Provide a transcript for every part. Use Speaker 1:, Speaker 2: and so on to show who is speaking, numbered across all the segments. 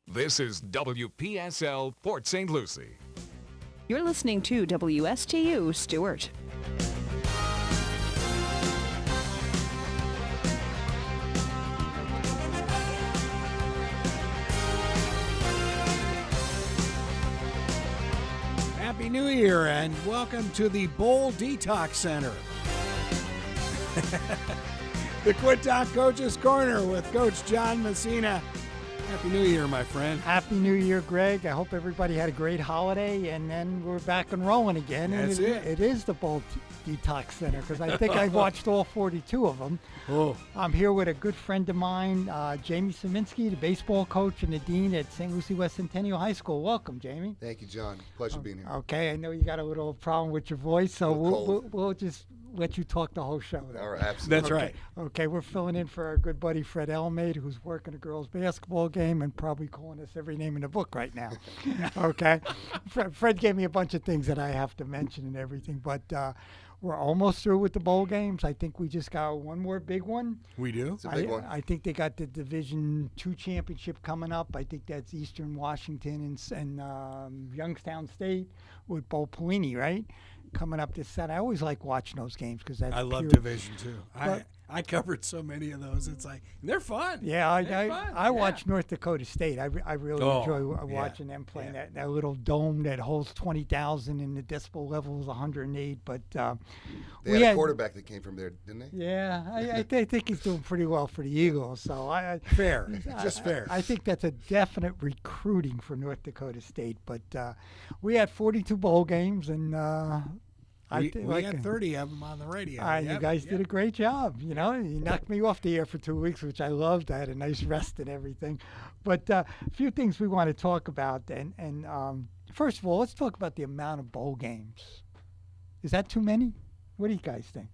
Speaker 1: This is WPSL Port St. Lucie.
Speaker 2: You're listening to WSTU Stewart.
Speaker 3: Happy New Year and welcome to the Bowl Detox Center. The Quinton Coach's Corner with Coach John Messina. Happy New Year, my friend.
Speaker 4: Happy New Year, Greg. I hope everybody had a great holiday, and then we're back and rolling again.
Speaker 3: That's it.
Speaker 4: It is the Bowl Detox Center, because I think I watched all 42 of them.
Speaker 3: Oh.
Speaker 4: I'm here with a good friend of mine, Jamie Siminski, the baseball coach and the dean at St. Lucie West Centennial High School. Welcome, Jamie.
Speaker 5: Thank you, John. Pleasure being here.
Speaker 4: Okay, I know you got a little problem with your voice, so we'll just let you talk the whole show.
Speaker 5: All right, absolutely.
Speaker 3: That's right.
Speaker 4: Okay, we're filling in for our good buddy Fred Elmade, who's working a girls' basketball game and probably calling us every name in the book right now. Okay, Fred gave me a bunch of things that I have to mention and everything, but we're almost through with the bowl games. I think we just got one more big one.
Speaker 3: We do?
Speaker 5: It's a big one.
Speaker 4: I think they got the Division II championship coming up. I think that's Eastern Washington and Youngstown State with Bo Pelini, right? Coming up this set. I always like watching those games because that's
Speaker 3: I love
Speaker 4: pure.
Speaker 3: Division II.
Speaker 4: But-
Speaker 3: I covered so many of those. It's like, they're fun.
Speaker 4: Yeah, I
Speaker 3: watch.
Speaker 4: watch North Dakota State. I really enjoy watching them playing that little dome that holds 20,000 and the decibel level is 108. But
Speaker 5: They had a quarterback that came from there, didn't they?
Speaker 4: Yeah, I think he's doing pretty well for the Eagles. So
Speaker 3: Fair. Just fair.
Speaker 4: I think that's a definite recruiting for North Dakota State. But we had 42 bowl games, and
Speaker 3: We had 30 of them on the radio.
Speaker 4: you guys did a great job. You know, you knocked me off the air for 2 weeks, which I loved. I had a nice rest and everything. But a few things we want to talk about. And first of all, let's talk about the amount of bowl games. Is that too many? What do you guys think?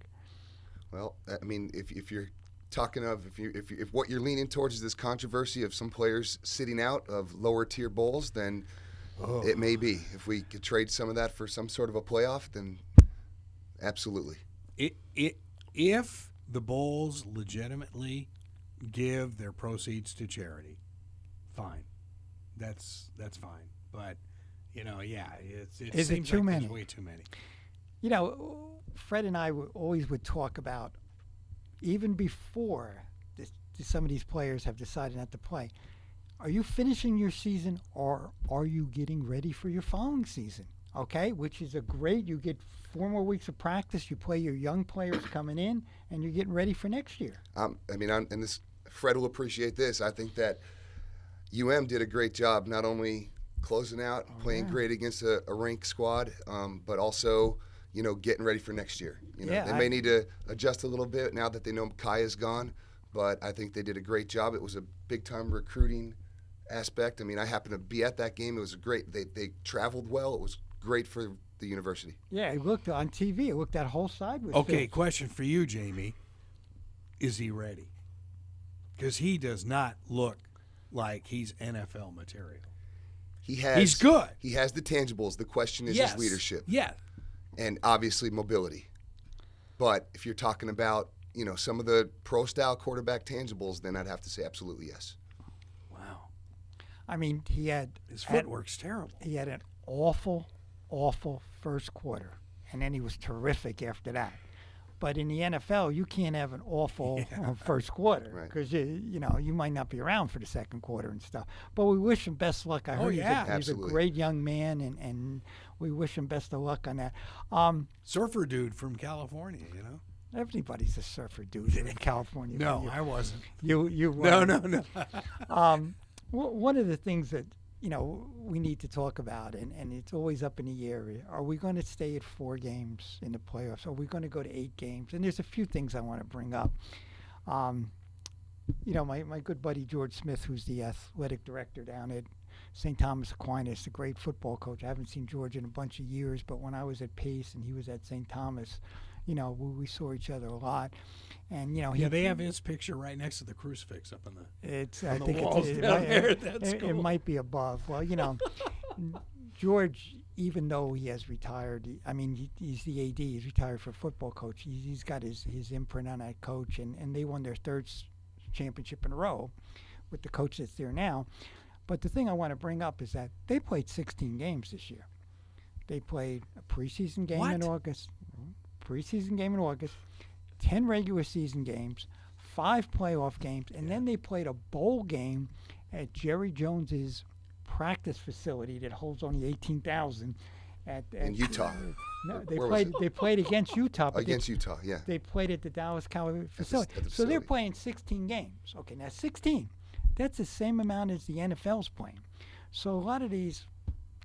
Speaker 5: Well, I mean, if you're talking of if what you're leaning towards is this controversy of some players sitting out of lower tier bowls, then it may be. If we could trade some of that for some sort of a playoff, then absolutely.
Speaker 3: If the bowls legitimately give their proceeds to charity, fine. That's fine. But it
Speaker 4: Is it
Speaker 3: seems
Speaker 4: too
Speaker 3: like
Speaker 4: many?
Speaker 3: there's way too many.
Speaker 4: You know, Fred and I always would talk about, even before some of these players have decided not to play, are you finishing your season or are you getting ready for your following season? Okay, which is you get 4 more weeks of practice, you play your young players coming in, and you're getting ready for next year.
Speaker 5: And this Fred will appreciate this. I think that did a great job, not only closing out, playing great against a ranked squad, but also, getting ready for next year. They may need to adjust a little bit now that they know Kai is gone, but I think they did a great job. It was a big-time recruiting aspect. I mean, I happened to be at that game. It was great. They traveled well. It was great for the university.
Speaker 4: Yeah, it looked on TV. It looked that whole side was
Speaker 3: Okay,
Speaker 4: filled.
Speaker 3: question for you, Jamie. Is he ready? Because he does not look like he's NFL material. He's good.
Speaker 5: He has the tangibles. The question is his leadership.
Speaker 3: Yeah.
Speaker 5: And obviously mobility. But if you're talking about, some of the pro-style quarterback tangibles, then I'd have to say absolutely yes.
Speaker 3: Wow.
Speaker 4: I mean,
Speaker 3: His footwork's terrible.
Speaker 4: He had an awful first quarter, and then he was terrific after that. But in the NFL, you can't have an awful first quarter because you might not be around for the second quarter and stuff. But we wish him best luck. I heard he's a great young man, and we wish him best of luck on that.
Speaker 3: Surfer dude from California,
Speaker 4: Everybody's a surfer dude in California.
Speaker 3: No, I wasn't.
Speaker 4: You
Speaker 3: No.
Speaker 4: One of the things that we need to talk about, and it's always up in the air, are we going to stay at 4 games in the playoffs? Are we going to go to 8 games? And there's a few things I want to bring up. My good buddy George Smith, who's the athletic director down at St. Thomas Aquinas, a great football coach. I haven't seen George in a bunch of years, but when I was at Pace and he was at St. Thomas, we saw each other a lot. And
Speaker 3: they have his picture right next to the crucifix up on the
Speaker 4: I think
Speaker 3: walls down there. That's cool.
Speaker 4: It might be above. Well, George, even though he has retired, he's the AD. He's retired for football coach. He's got his imprint on that coach, and they won their 3rd championship in a row with the coach that's there now. But the thing I want to bring up is that they played 16 games this year. They played a preseason game in August, 10 regular season games, 5 playoff games, and then they played a bowl game at Jerry Jones's practice facility that holds only 18,000
Speaker 5: in Utah.
Speaker 4: No,
Speaker 5: Where was it?
Speaker 4: they played against Utah. But
Speaker 5: Against Utah, yeah.
Speaker 4: They played at the Dallas Cowboy facility.
Speaker 5: At the
Speaker 4: So they're
Speaker 5: facility.
Speaker 4: playing 16 games. Okay, now 16. That's the same amount as the NFL's playing. So a lot of these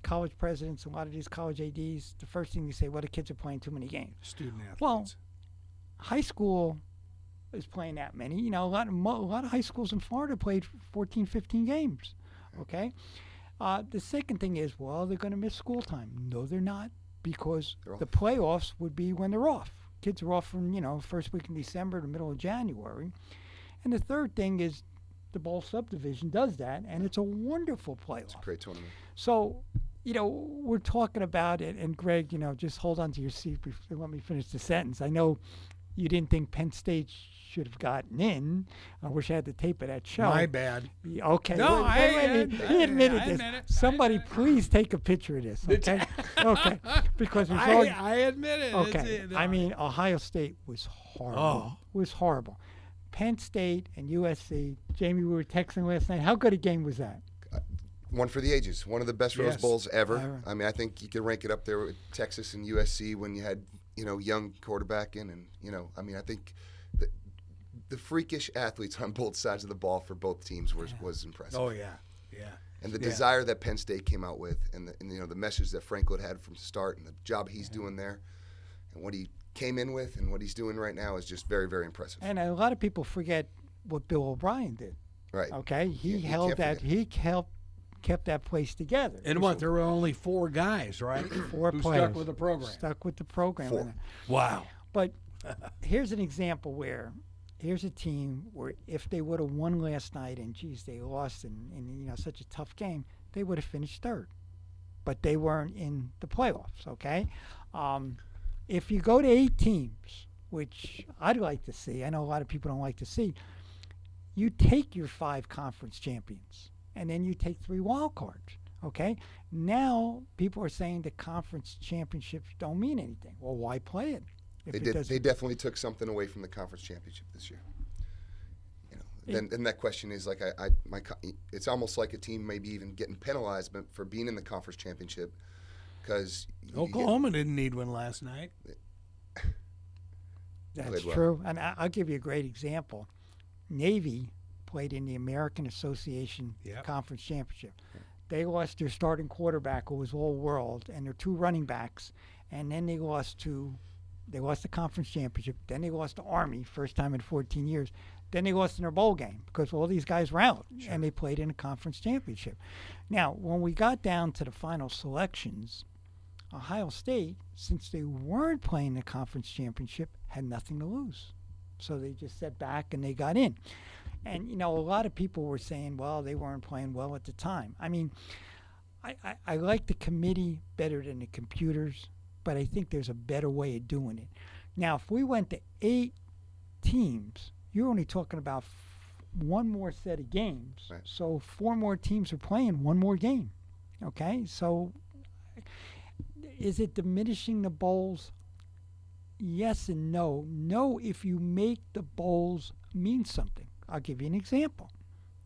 Speaker 4: college presidents, a lot of these college ADs, the first thing they say, well, the kids are playing too many games.
Speaker 3: Student athletes.
Speaker 4: Well, high school is playing that many. You know, a lot of high schools in Florida played 14, 15 games. Okay? The second thing is, well, they're going to miss school time. No, they're not, because the playoffs would be when they're off. Kids are off from, first week in December to middle of January. And the third thing is the bowl subdivision does that, and it's a wonderful playoff.
Speaker 5: It's a great tournament.
Speaker 4: So, we're talking about it, and Greg, just hold on to your seat and let me finish the sentence. I know you didn't think Penn State should have gotten in. I wish I had the tape of that show.
Speaker 3: My bad.
Speaker 4: Okay.
Speaker 3: No,
Speaker 4: he admitted this.
Speaker 3: admit it.
Speaker 4: Somebody please take a picture of this, okay? Okay. Because it's all,
Speaker 3: I admit it.
Speaker 4: okay. I mean, Ohio State was horrible. Was horrible. Penn State and USC. Jamie, we were texting last night. How good a game was that?
Speaker 5: One for the ages. One of the best Rose
Speaker 3: Yes.
Speaker 5: Bowls ever.
Speaker 4: Ever.
Speaker 5: I mean, I think you could rank it up there with Texas and USC when you had, young quarterback in. And, I think the freakish athletes on both sides of the ball for both teams was impressive.
Speaker 3: Oh, yeah. Yeah.
Speaker 5: And the desire that Penn State came out with, and the message that Franklin had from the start, and the job he's doing there, and what he came in with, and what he's doing right now is just very, very impressive.
Speaker 4: And a lot of people forget what Bill O'Brien did.
Speaker 5: Right.
Speaker 4: Okay, he
Speaker 5: You
Speaker 4: held
Speaker 5: can't
Speaker 4: that.
Speaker 5: forget.
Speaker 4: He kept that place together.
Speaker 3: And what? There were only 4 guys, right?
Speaker 4: Four
Speaker 3: who
Speaker 4: players
Speaker 3: stuck with the program.
Speaker 4: Stuck with the program.
Speaker 5: 4.
Speaker 3: Wow.
Speaker 4: But here's an example where here's a team where if they would have won last night and geez they lost in such a tough game, they would have finished third. But they weren't in the playoffs. Okay, if you go to 8 teams, which I'd like to see, I know a lot of people don't like to see, you take your 5 conference champions and then you take 3 wild cards. Okay, now people are saying the conference championships don't mean anything. Well, why play it?
Speaker 5: They did. They definitely took something away from the conference championship this year. Then that question is like, it's almost like a team maybe even getting penalized for being in the conference championship because
Speaker 3: Oklahoma didn't need one last night.
Speaker 4: That's
Speaker 5: Played well.
Speaker 4: true. And I'll give you a great example. Navy played in the American Association Conference Championship. They lost their starting quarterback, who was all-world, and their 2 running backs, and then they lost the conference championship. Then they lost to Army, first time in 14 years. Then they lost in their bowl game because all these guys were out, and they played in a conference championship. Now, when we got down to the final selections, Ohio State, since they weren't playing the conference championship, had nothing to lose. So they just sat back and they got in. And, a lot of people were saying, well, they weren't playing well at the time. I mean, I like the committee better than the computers, but I think there's a better way of doing it. Now, if we went to 8 teams, you're only talking about 1 more set of games.
Speaker 5: Right.
Speaker 4: So 4 more teams are playing 1 more game. Okay? So is it diminishing the bowls? Yes and no. No, if you make the bowls mean something. I'll give you an example.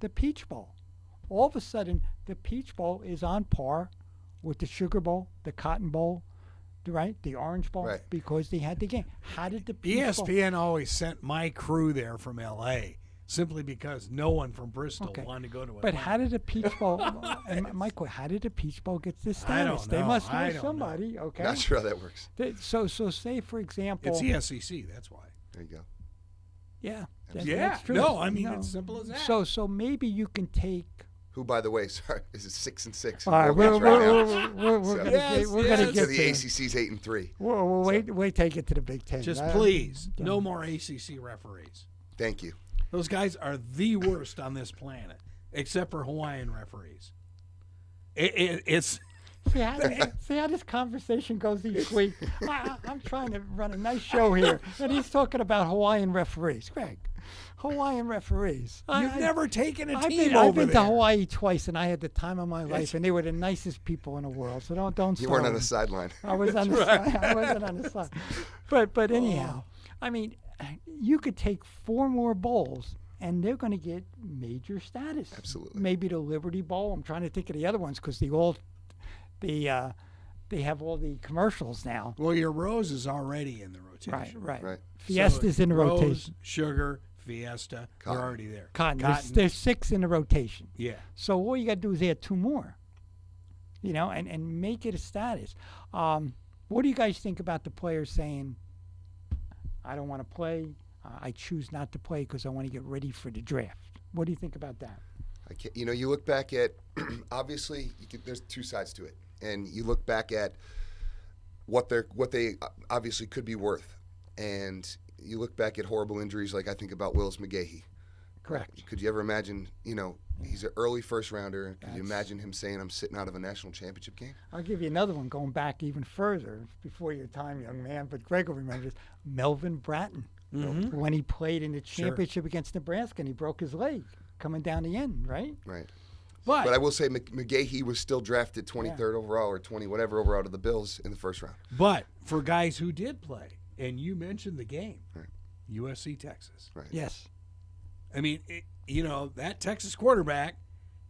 Speaker 4: The Peach Bowl. All of a sudden, the Peach Bowl is on par with the Sugar Bowl, the Cotton Bowl, right? The Orange Bowl,
Speaker 5: Right.
Speaker 4: because they had the game. How did the Peach Bowl?
Speaker 3: ESPN always sent my crew there from L.A. simply because no one from Bristol wanted to go to it.
Speaker 4: But how did the Peach Bowl? And Michael, how did the Peach Bowl get this status?
Speaker 3: I don't
Speaker 4: They
Speaker 3: know.
Speaker 4: must
Speaker 3: I
Speaker 4: know
Speaker 3: don't
Speaker 4: somebody. Okay.
Speaker 5: Not sure how that works.
Speaker 4: So say for example.
Speaker 3: It's the SEC, that's why.
Speaker 5: There you go.
Speaker 4: Yeah.
Speaker 3: Yeah.
Speaker 4: That's true.
Speaker 3: No, I mean, it's simple as that.
Speaker 4: So maybe you can take.
Speaker 5: Who, by the way, sorry, is it 6-6?
Speaker 4: All right,
Speaker 5: Programs
Speaker 4: we're
Speaker 5: right now.
Speaker 4: gonna
Speaker 5: So-
Speaker 4: get, we're
Speaker 3: Yes,
Speaker 4: gonna
Speaker 3: yes.
Speaker 4: get
Speaker 5: So the
Speaker 4: to
Speaker 5: ACC's 8-3.
Speaker 4: We'll wait till you get to the Big Ten.
Speaker 3: Just please, no more ACC referees.
Speaker 5: Thank you.
Speaker 3: Those guys are the worst on this planet, except for Hawaiian referees. It's
Speaker 4: See how this conversation goes each week. I'm trying to run a nice show here, and he's talking about Hawaiian referees. Greg, Hawaiian referees.
Speaker 3: You've never taken a team
Speaker 4: I've
Speaker 3: over
Speaker 4: been
Speaker 3: there.
Speaker 4: to Hawaii twice, and I had the time of my life, and they were the nicest people in the world. So don't.
Speaker 5: You weren't on
Speaker 4: start
Speaker 5: the sideline.
Speaker 4: I was on the side. I wasn't on the side. But anyhow, I mean, you could take 4 more bowls, and they're going to get major status.
Speaker 5: Absolutely.
Speaker 4: Maybe the Liberty Bowl. I'm trying to think of the other ones because they have all the commercials now.
Speaker 3: Well, your Rose is already in the rotation.
Speaker 4: Right. Fiesta's in the
Speaker 3: Rose,
Speaker 4: rotation.
Speaker 3: Sugar, Fiesta,
Speaker 5: Cotton.
Speaker 3: they're already there.
Speaker 4: Cotton. There's 6 in the rotation.
Speaker 3: Yeah.
Speaker 4: So all you got to do is add 2 more, and make it a status. What do you guys think about the players saying, I don't want to play, I choose not to play because I want to get ready for the draft? What do you think about that?
Speaker 5: You look back at, obviously, there's 2 sides to it. And you look back at what they obviously could be worth. And you look back at horrible injuries like I think about Willis McGahee.
Speaker 4: Correct.
Speaker 5: Could you ever imagine, he's an early first rounder. Could you imagine him saying, I'm sitting out of a national championship game?
Speaker 4: I'll give you another one going back even further, before your time, young man, but Greg will remember this. Melvin Bratton, when he played in the championship against Nebraska, and he broke his leg coming down the end, right?
Speaker 5: Right.
Speaker 3: But
Speaker 5: I will say McGahee was still drafted 23rd overall or 20 whatever overall to the Bills in the first round.
Speaker 3: But for guys who did play, and you mentioned the game,
Speaker 5: Right.
Speaker 3: USC, Texas.
Speaker 5: Right.
Speaker 4: Yes.
Speaker 3: I mean, that Texas quarterback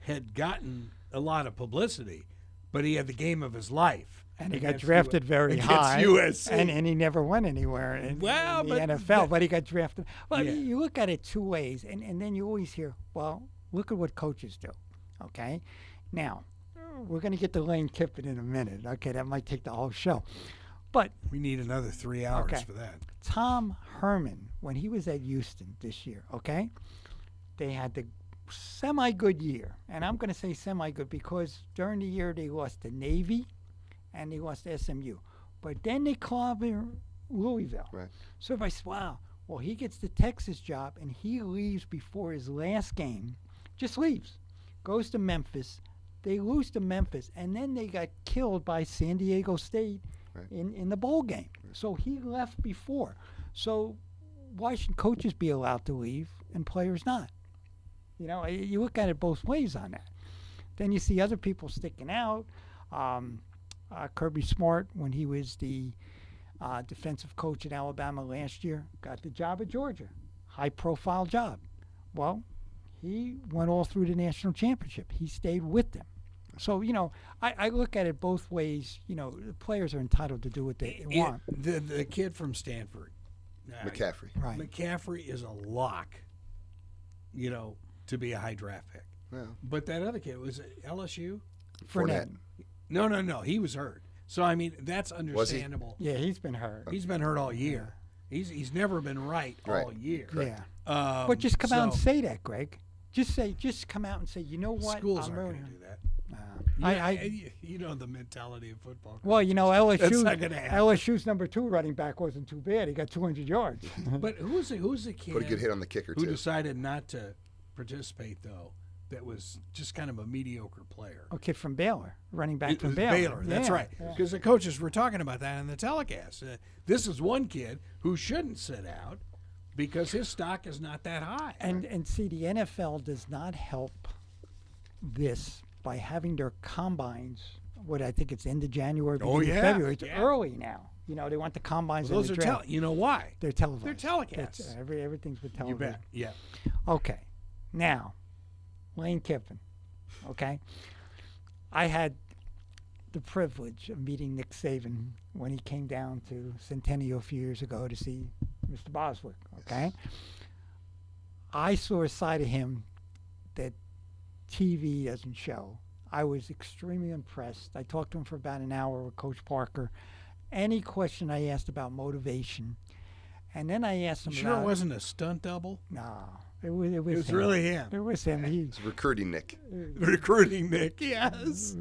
Speaker 3: had gotten a lot of publicity, but he had the game of his life.
Speaker 4: And he got
Speaker 3: against
Speaker 4: drafted very
Speaker 3: against
Speaker 4: high.
Speaker 3: USC.
Speaker 4: And he never went anywhere in the NFL, but he got drafted. Well,
Speaker 3: Yeah.
Speaker 4: you look at it 2 ways, and then you always hear, well, look at what coaches do. Okay? Now, we're going to get to Lane Kiffin in a minute. Okay, that might take the whole show. But
Speaker 3: We need another 3 hours
Speaker 4: Okay.
Speaker 3: for that.
Speaker 4: Tom Herman, when he was at Houston this year, okay, they had the semi-good year. And I'm going to say semi-good because during the year they lost to Navy and they lost to SMU. But then they clobbered Louisville.
Speaker 5: Right.
Speaker 4: So everybody said, wow, well, he gets the Texas job and he leaves before his last game. Just leaves. Goes to Memphis. They lose to Memphis. And then they got killed by San Diego State
Speaker 5: Right.
Speaker 4: in the bowl game. So he left before. So why should coaches be allowed to leave and players not? You look at it both ways on that. Then you see other people sticking out. Kirby Smart, when he was the defensive coach at Alabama last year, got the job at Georgia. High-profile job. Well, he went all through the national championship. He stayed with them. So, I look at it both ways. The players are entitled to do what they want.
Speaker 3: The kid from Stanford,
Speaker 5: McCaffrey.
Speaker 4: Right.
Speaker 3: McCaffrey is a lock, to be a high draft pick.
Speaker 5: Well,
Speaker 3: But that other kid, was it LSU?
Speaker 4: Fournette.
Speaker 3: No, he was hurt. So, I mean, that's
Speaker 5: he?
Speaker 3: understandable.
Speaker 4: Yeah, he's been hurt.
Speaker 3: He's been hurt all year. He's never been right all year.
Speaker 4: Yeah.
Speaker 3: Um,
Speaker 4: But just come out and
Speaker 3: so
Speaker 4: say that, Greg. Just come out and say, you know what?
Speaker 3: Schools
Speaker 4: I'm
Speaker 3: aren't
Speaker 4: really
Speaker 3: going to do that.
Speaker 4: I
Speaker 3: You know the mentality of football.
Speaker 4: well,
Speaker 3: That's
Speaker 4: LSU.
Speaker 3: not gonna happen.
Speaker 4: LSU's number 2 running back wasn't too bad. He got 200 yards.
Speaker 3: But who's the kid
Speaker 5: put a good hit on the kicker,
Speaker 3: who
Speaker 5: too.
Speaker 3: decided not to participate, though, that was just kind of a mediocre player?
Speaker 4: A kid from Baylor, running back
Speaker 3: It
Speaker 4: from
Speaker 3: was
Speaker 4: Baylor.
Speaker 3: That's
Speaker 4: Yeah,
Speaker 3: right.
Speaker 4: yeah.
Speaker 3: Because the coaches were talking about that in the telecast. This is one kid who shouldn't sit out because his stock is not that high.
Speaker 4: And see, the NFL does not help this by having their combines. What I think it's end of January, beginning of February. It's early now. They want the combines.
Speaker 3: Well, those
Speaker 4: in
Speaker 3: are
Speaker 4: the draft.
Speaker 3: you know why?
Speaker 4: They're televised.
Speaker 3: They're telecasts.
Speaker 4: Everything's been
Speaker 3: You
Speaker 4: televised.
Speaker 3: bet. Yeah.
Speaker 4: Okay. Now, Lane Kiffin. Okay. I had the privilege of meeting Nick Saban when he came down to Centennial a few years ago to see Mr. Boswick. Okay. I saw a side of him that TV doesn't show. I was extremely impressed. I talked to him for about an hour with Coach Parker. Any question I asked about motivation, and then I asked him
Speaker 3: Sure,
Speaker 4: about
Speaker 3: it wasn't a stunt double.
Speaker 4: No, it was
Speaker 3: It was
Speaker 4: him.
Speaker 3: really him.
Speaker 4: It was him.
Speaker 5: It's recruiting Nick.
Speaker 3: Recruiting Nick. Yes.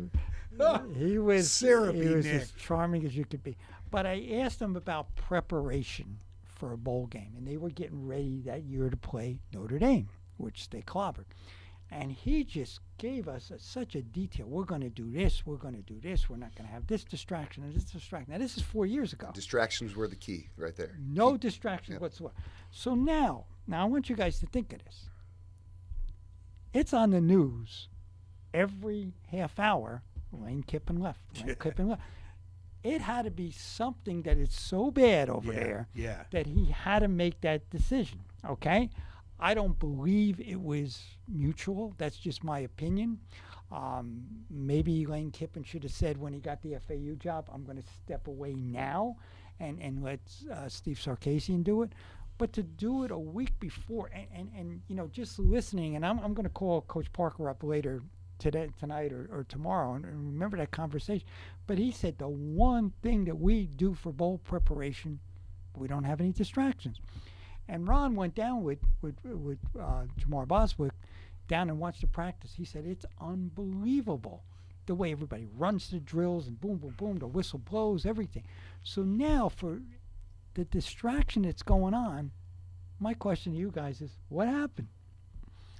Speaker 4: He was
Speaker 3: Syrupy
Speaker 4: he was
Speaker 3: Nick.
Speaker 4: as charming as you could be. But I asked him about preparation for a bowl game, and they were getting ready that year to play Notre Dame, which they clobbered. And he just gave us such a detail. We're going to do this. We're going to do this. We're not going to have this distraction and this distraction. Now, this is 4 years ago.
Speaker 5: Distractions were the key right there.
Speaker 4: No distractions
Speaker 5: Yep.
Speaker 4: whatsoever. So now, Now, I want you guys to think of this. It's on the news every half hour. Lane Kiffin left. Lane Kiffin left. It had to be something that is so bad over there that he had to make that decision, okay? I don't believe it was mutual. That's just my opinion. Maybe Lane Kiffin should have said when he got the FAU job, I'm going to step away now and let Steve Sarkisian do it. But to do it a week before, and you know, just listening, and I'm going to call Coach Parker up later tonight or tomorrow, and remember that conversation. But he said the one thing that we do for bowl preparation, we don't have any distractions. And Ron went down with Jamar Boswick down and watched the practice. He said it's unbelievable the way everybody runs the drills and boom, boom, boom, the whistle blows, everything. So now for the distraction that's going on, my question to you guys is, what happened?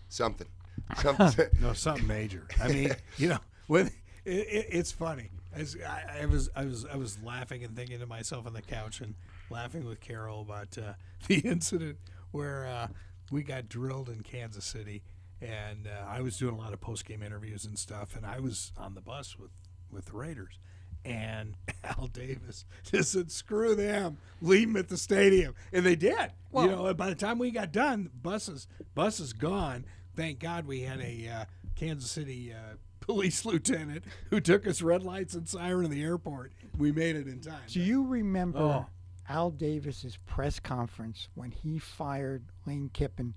Speaker 5: Something.
Speaker 3: No, something major. I mean, you know, it's funny. As I was laughing and thinking to myself on the couch and laughing with Carol about the incident where we got drilled in Kansas City, and I was doing a lot of post-game interviews and stuff, and I was on the bus with the Raiders. And Al Davis just said, "Screw them, leave them at the stadium," and they did. Well, you know, by the time we got done, bus is gone. Thank God we had a Kansas City police lieutenant who took us red lights and siren in the airport. We made it in time.
Speaker 4: Do you remember Al Davis's press conference when he fired Lane Kiffin?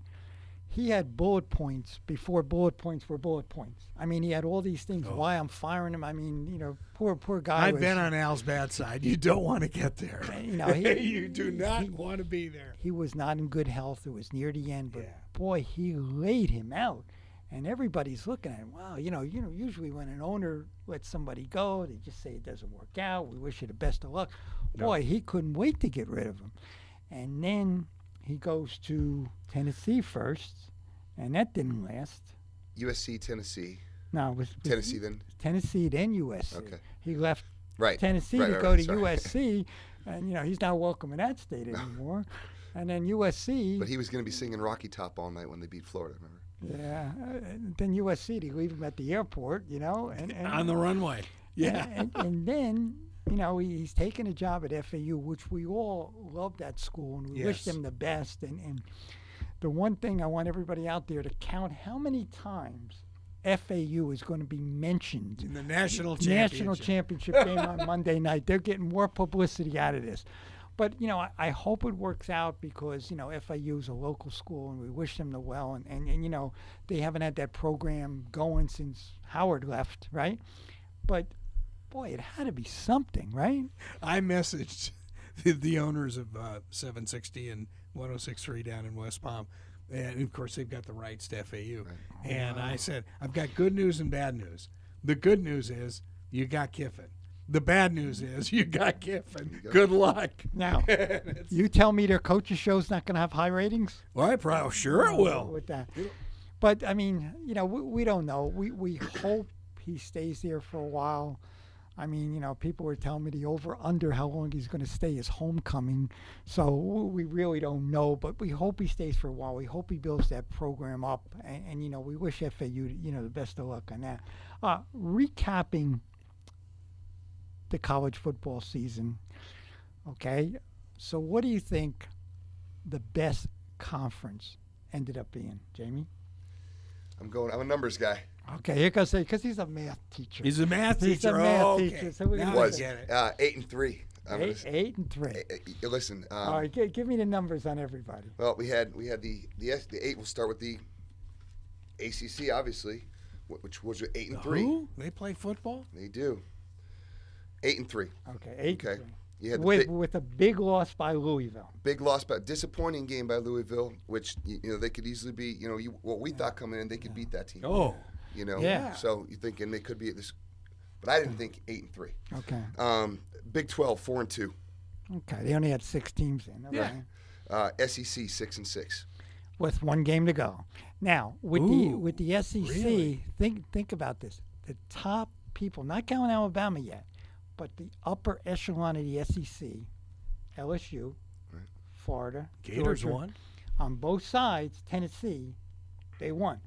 Speaker 4: He had bullet points before bullet points were bullet points. I mean, he had all these things. Why I'm firing him? I mean, you know, poor guy.
Speaker 3: I've been on Al's bad side. You don't want to get there.
Speaker 4: You know,
Speaker 3: you do not want to be there.
Speaker 4: He was not in good health. It was near the end, but boy, he laid him out, and everybody's looking at him. Wow, you know. Usually when an owner lets somebody go, they just say it doesn't work out. We wish you the best of luck. Boy, he couldn't wait to get rid of him, and then he goes to Tennessee first, and that didn't last.
Speaker 5: USC, Tennessee.
Speaker 4: No, it was
Speaker 5: Tennessee then?
Speaker 4: Tennessee, then USC.
Speaker 5: Okay.
Speaker 4: He left
Speaker 5: Right.
Speaker 4: Tennessee
Speaker 5: Right,
Speaker 4: to
Speaker 5: right,
Speaker 4: go
Speaker 5: right,
Speaker 4: to
Speaker 5: sorry.
Speaker 4: USC, and, you know, he's not welcome in that state anymore. And then USC.
Speaker 5: But he was going to be singing Rocky Top all night when they beat Florida, remember?
Speaker 4: Yeah. Then USC, they leave him at the airport, you know. And
Speaker 3: On the runway. Yeah.
Speaker 4: And then, you know, he's taken a job at FAU, which we all love that school, and we wish them the best. And the one thing I want everybody out there to count how many times FAU is going to be mentioned
Speaker 3: In the national
Speaker 4: championship game on Monday night. They're getting more publicity out of this. But, you know, I hope it works out because, you know, FAU is a local school and we wish them the well. And you know, they haven't had that program going since Howard left, right? But, boy, it had to be something, right?
Speaker 3: I messaged the owners of 760 and 106.3 down in West Palm. And, of course, they've got the rights to FAU. Right. And I said, I've got good news and bad news. The good news is you got Kiffin. The bad news is you got Kiffin. Good luck.
Speaker 4: Now, you tell me their coaches show's not going to have high ratings?
Speaker 3: Well, I probably sure it will.
Speaker 4: With that. But, I mean, you know, we don't know. We hope he stays there for a while. I mean, you know, people were telling me the over-under how long he's going to stay is homecoming. So we really don't know, but we hope he stays for a while. We hope he builds that program up. And you know, we wish FAU, you know, the best of luck on that. Recapping the college football season, okay? So what do you think the best conference ended up being, Jamie?
Speaker 5: I'm a numbers guy.
Speaker 4: Okay, you're going to say, because he's a math teacher.
Speaker 3: He's a math teacher.
Speaker 4: He's a math teacher. So we're
Speaker 3: Now
Speaker 4: gonna
Speaker 5: Was
Speaker 3: get it.
Speaker 5: 8-3.
Speaker 4: 8-3.
Speaker 5: Listen.
Speaker 4: All right, give me the numbers on everybody.
Speaker 5: Well, we had the 8. We'll start with the ACC, obviously, which was 8-3.
Speaker 3: Who? They play football?
Speaker 5: They do. 8-3.
Speaker 4: Okay, 8-3.
Speaker 5: You had the
Speaker 4: with a big loss by Louisville.
Speaker 5: big loss, but disappointing game by Louisville, which you know they could easily be. You know, what we thought coming in, they could beat that team.
Speaker 3: Oh.
Speaker 5: You know.
Speaker 4: Yeah.
Speaker 5: So you're thinking they could be at this, but I didn't think 8-3.
Speaker 4: Okay.
Speaker 5: Big 12, 4-2.
Speaker 4: Okay, they only had 6 teams in. Okay.
Speaker 3: Yeah.
Speaker 5: SEC 6-6.
Speaker 4: With 1 game to go. Now, with the SEC,
Speaker 3: really?
Speaker 4: think about this. The top people, not counting Alabama yet, but the upper echelon of the SEC, LSU,
Speaker 5: Right.
Speaker 4: Florida,
Speaker 3: Gators
Speaker 4: Georgia,
Speaker 3: won.
Speaker 4: On both sides, Tennessee, they won.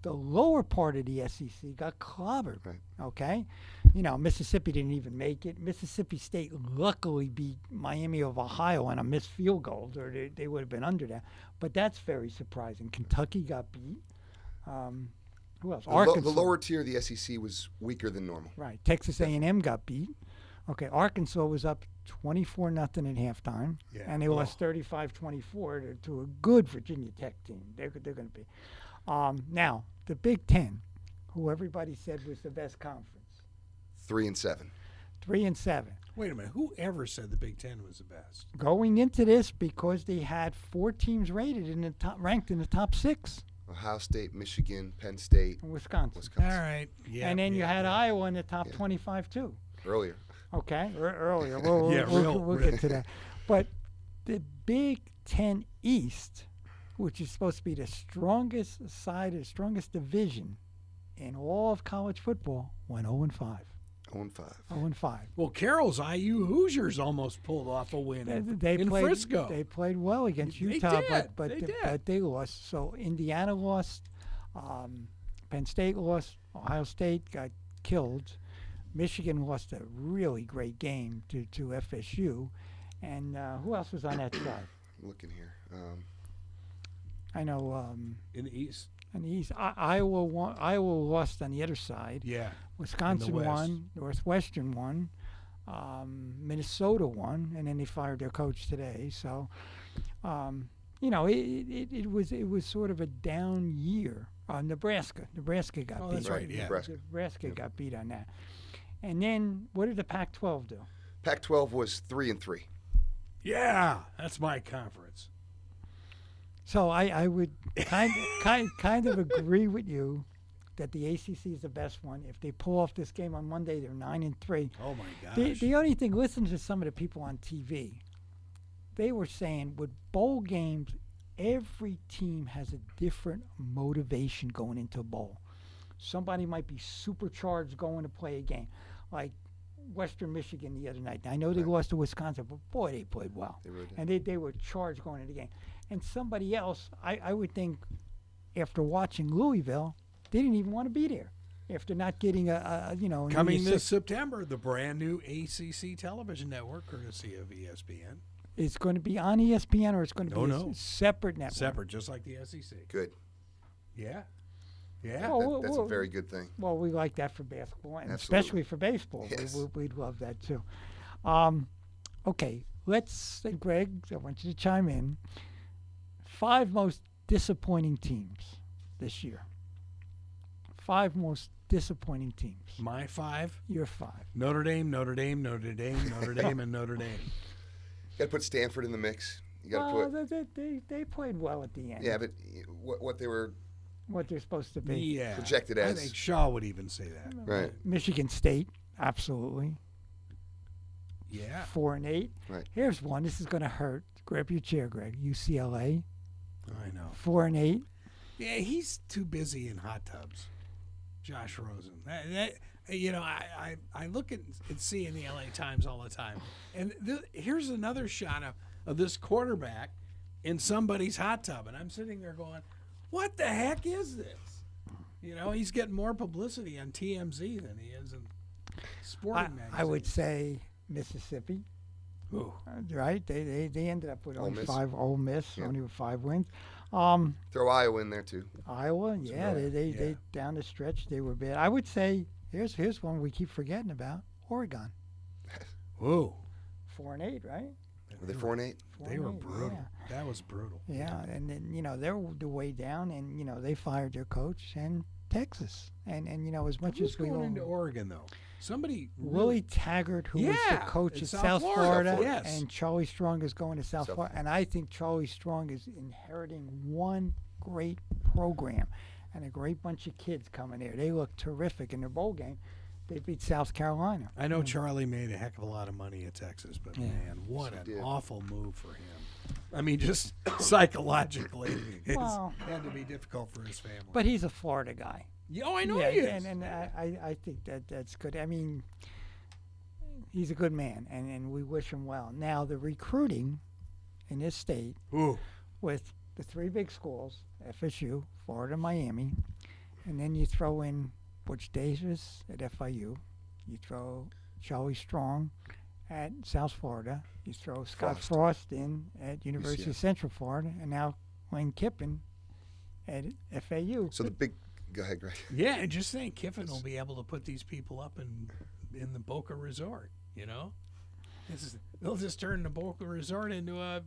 Speaker 4: The lower part of the SEC got clobbered.
Speaker 5: Right.
Speaker 4: Okay, Mississippi didn't even make it. Mississippi State luckily beat Miami of Ohio on a missed field goal, or they would have been under that. But that's very surprising. Kentucky got beat. Who else? Arkansas.
Speaker 5: The lower tier of the SEC was weaker than normal.
Speaker 4: Right. Texas A&M got beat. Okay, Arkansas was up 24-0 at halftime,
Speaker 3: Yeah.
Speaker 4: and they lost 35-24 to a good Virginia Tech team. They're going to be. Now, the Big Ten, who everybody said was the best conference,
Speaker 5: 3-7.
Speaker 4: 3-7.
Speaker 3: Wait a minute. Who ever said the Big Ten was the best?
Speaker 4: Going into this, because they had 4 teams rated in the top, ranked in the top 6,
Speaker 5: Ohio State, Michigan, Penn State,
Speaker 4: and Wisconsin.
Speaker 3: All right. Yeah.
Speaker 4: And then you had
Speaker 3: yeah.
Speaker 4: Iowa in the top 25 too.
Speaker 5: earlier.
Speaker 4: Okay, earlier. We'll,
Speaker 3: Yeah,
Speaker 4: we'll get to that. But the Big Ten East, which is supposed to be the strongest side, the strongest division in all of college football, went 0-5.
Speaker 5: 0-5.
Speaker 4: 0-5.
Speaker 3: Well, Carroll's IU Hoosiers almost pulled off a win in
Speaker 4: played,
Speaker 3: Frisco.
Speaker 4: They played well against
Speaker 3: They
Speaker 4: Utah,
Speaker 3: did.
Speaker 4: but they lost. So Indiana lost, Penn State lost, Ohio State got killed, Michigan lost a really great game to FSU, and who else was on that side?
Speaker 5: I'm looking here.
Speaker 4: I know
Speaker 3: in the East.
Speaker 4: in the East, Iowa won, Iowa lost on the other side.
Speaker 3: Yeah.
Speaker 4: Wisconsin
Speaker 3: West.
Speaker 4: won, Northwestern won, Minnesota won, and then they fired their coach today. So, it was sort of a down year. Nebraska got
Speaker 3: Oh,
Speaker 4: beat.
Speaker 3: that's right, yeah.
Speaker 4: Nebraska got beat on that. And then what did the Pac-12 do?
Speaker 5: Pac-12 was 3-3.
Speaker 3: Yeah, that's my conference.
Speaker 4: So I would kind of agree with you that the ACC is the best one. If they pull off this game on Monday, they're 9-3.
Speaker 3: Oh my gosh.
Speaker 4: The only thing, listen to some of the people on TV. They were saying with bowl games, every team has a different motivation going into a bowl. Somebody might be supercharged going to play a game, like Western Michigan the other night. I know they lost to Wisconsin, but boy, they played well.
Speaker 5: They really did.
Speaker 4: And they were charged going into the game. And somebody else, I would think, after watching Louisville, they didn't even want to be there after not getting an
Speaker 3: Coming
Speaker 4: New Year's
Speaker 3: this
Speaker 4: Six.
Speaker 3: September, the brand new ACC television network, courtesy of ESPN.
Speaker 4: It's going to be on ESPN, or it's going to be
Speaker 3: No.
Speaker 4: a separate network.
Speaker 3: Separate, just like the SEC.
Speaker 5: Good.
Speaker 3: Yeah. Yeah.
Speaker 4: Oh,
Speaker 5: That's a very good thing.
Speaker 4: Well, we like that for basketball, and
Speaker 5: Absolutely.
Speaker 4: especially for baseball.
Speaker 5: Yes.
Speaker 4: We'd love that too. Okay, Greg, I want you to chime in. 5 most disappointing teams this year. 5 most disappointing teams.
Speaker 3: My 5,
Speaker 4: Your 5.
Speaker 3: Notre Dame, Notre Dame, Notre Dame, Notre Dame, and Notre Dame.
Speaker 5: You got to put Stanford in the mix. You got to
Speaker 4: Well,
Speaker 5: put.
Speaker 4: they played well at the end.
Speaker 5: Yeah, but what they were
Speaker 4: What they're supposed to be.
Speaker 3: Yeah.
Speaker 5: projected
Speaker 3: I
Speaker 5: as.
Speaker 3: think Shaw would even say that.
Speaker 5: Right.
Speaker 4: Michigan State, absolutely.
Speaker 3: Yeah.
Speaker 4: 4-8.
Speaker 5: Right.
Speaker 4: Here's one. This is going to hurt. Grab your chair, Greg. UCLA,
Speaker 3: I know.
Speaker 4: 4-8.
Speaker 3: Yeah, he's too busy in hot tubs. Josh Rosen. I look at and see in the LA Times all the time. And here's another shot of this quarterback in somebody's hot tub. And I'm sitting there going, what the heck is this? He's getting more publicity on TMZ than he is in sporting magazines.
Speaker 4: I would say Mississippi.
Speaker 3: Ooh.
Speaker 4: Right? They ended up with
Speaker 5: Ole
Speaker 4: only
Speaker 5: Miss.
Speaker 4: 5. Ole Miss,
Speaker 5: Yeah.
Speaker 4: only with 5 wins.
Speaker 5: Throw Iowa in there too.
Speaker 4: Iowa, yeah,
Speaker 3: right.
Speaker 4: they down the stretch they were bad. I would say here's one we keep forgetting about. Oregon,
Speaker 3: Whoa.
Speaker 4: 4-8, right?
Speaker 5: Were they 4-8?
Speaker 3: They were
Speaker 4: 4-8,
Speaker 3: brutal. That was brutal.
Speaker 4: Yeah, and then they're the way down, and they fired their coach and Texas, and as much
Speaker 3: Who's
Speaker 4: as we
Speaker 3: going
Speaker 4: all.
Speaker 3: into Oregon, though? Somebody
Speaker 4: Willie Taggart, who was the
Speaker 3: Yeah,
Speaker 4: coach
Speaker 3: in
Speaker 4: at
Speaker 3: South
Speaker 4: South
Speaker 5: Florida.
Speaker 4: Florida,
Speaker 3: Yes.
Speaker 4: and Charlie Strong is going to South
Speaker 5: South
Speaker 4: Florida. And I think Charlie Strong is inheriting one great program and a great bunch of kids coming there. They look terrific in their bowl game. They beat South Carolina.
Speaker 3: I know Charlie made a heck of a lot of money at Texas, but man, what
Speaker 5: Yes,
Speaker 3: an
Speaker 5: he did.
Speaker 3: awful move for him. I mean, just psychologically,
Speaker 4: Well-
Speaker 3: it had to be difficult for his family.
Speaker 4: But he's a Florida guy.
Speaker 3: Oh, I know
Speaker 4: yeah,
Speaker 3: he is.
Speaker 4: and I think that's good. I mean, he's a good man, and we wish him well. Now, the recruiting in this state
Speaker 3: Ooh,
Speaker 4: with the three big schools, FSU, Florida, Miami, and then you throw in Butch Davis at FIU. You throw Charlie Strong at South Florida. You throw Scott Frost in at University of Central Florida, and now Lane Kiffin at FAU.
Speaker 5: So the big, go ahead, Greg.
Speaker 3: Yeah, and just think, Kiffin will be able to put these people up in the Boca Resort. They'll just turn the Boca Resort into a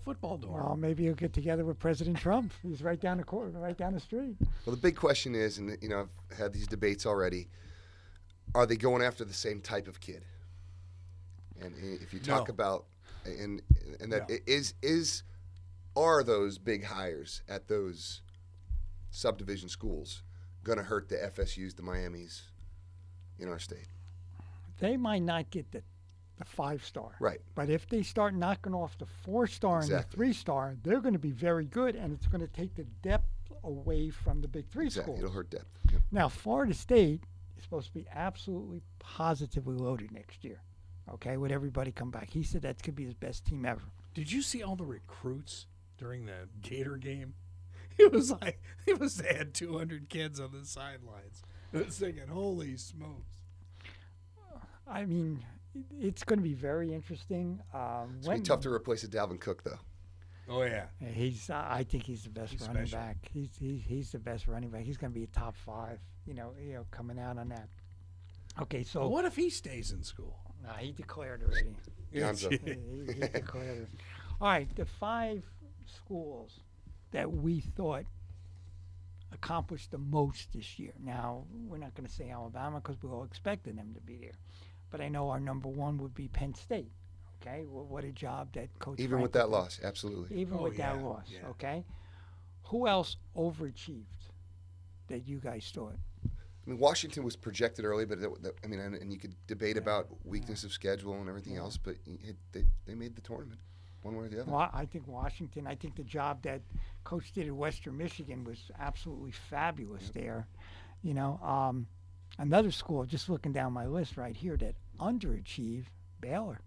Speaker 3: football dorm.
Speaker 4: Well, maybe he'll get together with President Trump. He's right down the street.
Speaker 5: Well, the big question is, and I've had these debates already, are they going after the same type of kid? And if you talk about, and that are those big hires at those subdivision schools going to hurt the FSUs, the Miamis in our state?
Speaker 4: They might not get the 5-star.
Speaker 5: Right.
Speaker 4: But if they start knocking off the 4-star and the 3-star, they're going to be very good, and it's going to take the depth away from the big 3 schools.
Speaker 5: It'll hurt depth. Yep.
Speaker 4: Now, Florida State is supposed to be absolutely positively loaded next year, okay, with everybody come back. He said that could be his best team ever.
Speaker 3: Did you see all the recruits during the Gator game? It was like they had 200 kids on the sidelines. I was thinking, holy smokes.
Speaker 4: I mean, it's going to be very interesting.
Speaker 5: It's going to be tough to replace a Dalvin Cook, though.
Speaker 3: Oh, yeah.
Speaker 4: I think he's the best running back. He's the best running back. He's going to be a top 5, coming out on that. Okay, so.
Speaker 3: Well, what if he stays in school?
Speaker 4: Nah, he declared already. he declared it. All right, the 5 schools that we thought accomplished the most this year. Now, we're not going to say Alabama because we all expected them to be there. But I know our number 1 would be Penn State. Okay, what a job that Coach.
Speaker 5: Even with that loss, absolutely.
Speaker 4: Even with that loss, okay. Who else overachieved that you guys thought?
Speaker 5: I mean, Washington was projected early, but and you could debate about weakness of schedule and everything else, but they made the tournament, one way or the other.
Speaker 4: Well, I think Washington. I think the job that Coach did at Western Michigan was absolutely fabulous there. Another school, just looking down my list right here, that underachieved, Baylor.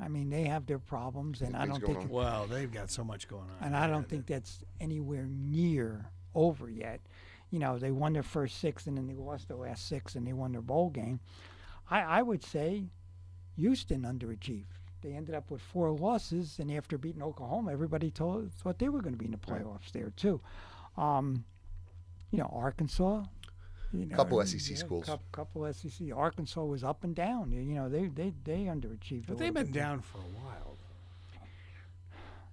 Speaker 4: I mean, they have their problems, and I don't think.
Speaker 3: Well, they've got so much going on.
Speaker 4: And I don't think that's anywhere near over yet. They won their first 6, and then they lost their last 6, and they won their bowl game. I would say Houston underachieved. They ended up with 4 losses, and after beating Oklahoma, everybody thought they were going to be in the playoffs there too. Arkansas.
Speaker 5: Couple SEC schools.
Speaker 4: Couple SEC. Arkansas was up and down. They underachieved.
Speaker 3: But they've been down for a while.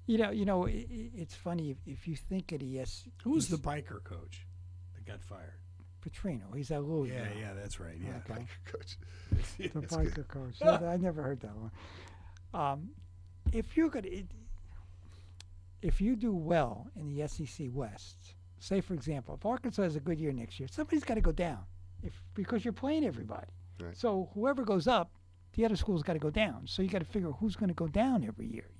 Speaker 4: It's funny if you think of the
Speaker 3: Who's the biker coach that got fired?
Speaker 4: Petrino. He's at Louisville.
Speaker 3: Yeah, that's right. Yeah,
Speaker 4: okay.
Speaker 5: Biker coach.
Speaker 4: The biker coach. I never heard that one. If you do well in the SEC West. Say, for example, if Arkansas has a good year next year, somebody's got to go down because you're playing everybody.
Speaker 5: Right.
Speaker 4: So whoever goes up, the other school's got to go down. So you got to figure who's going to go down every year,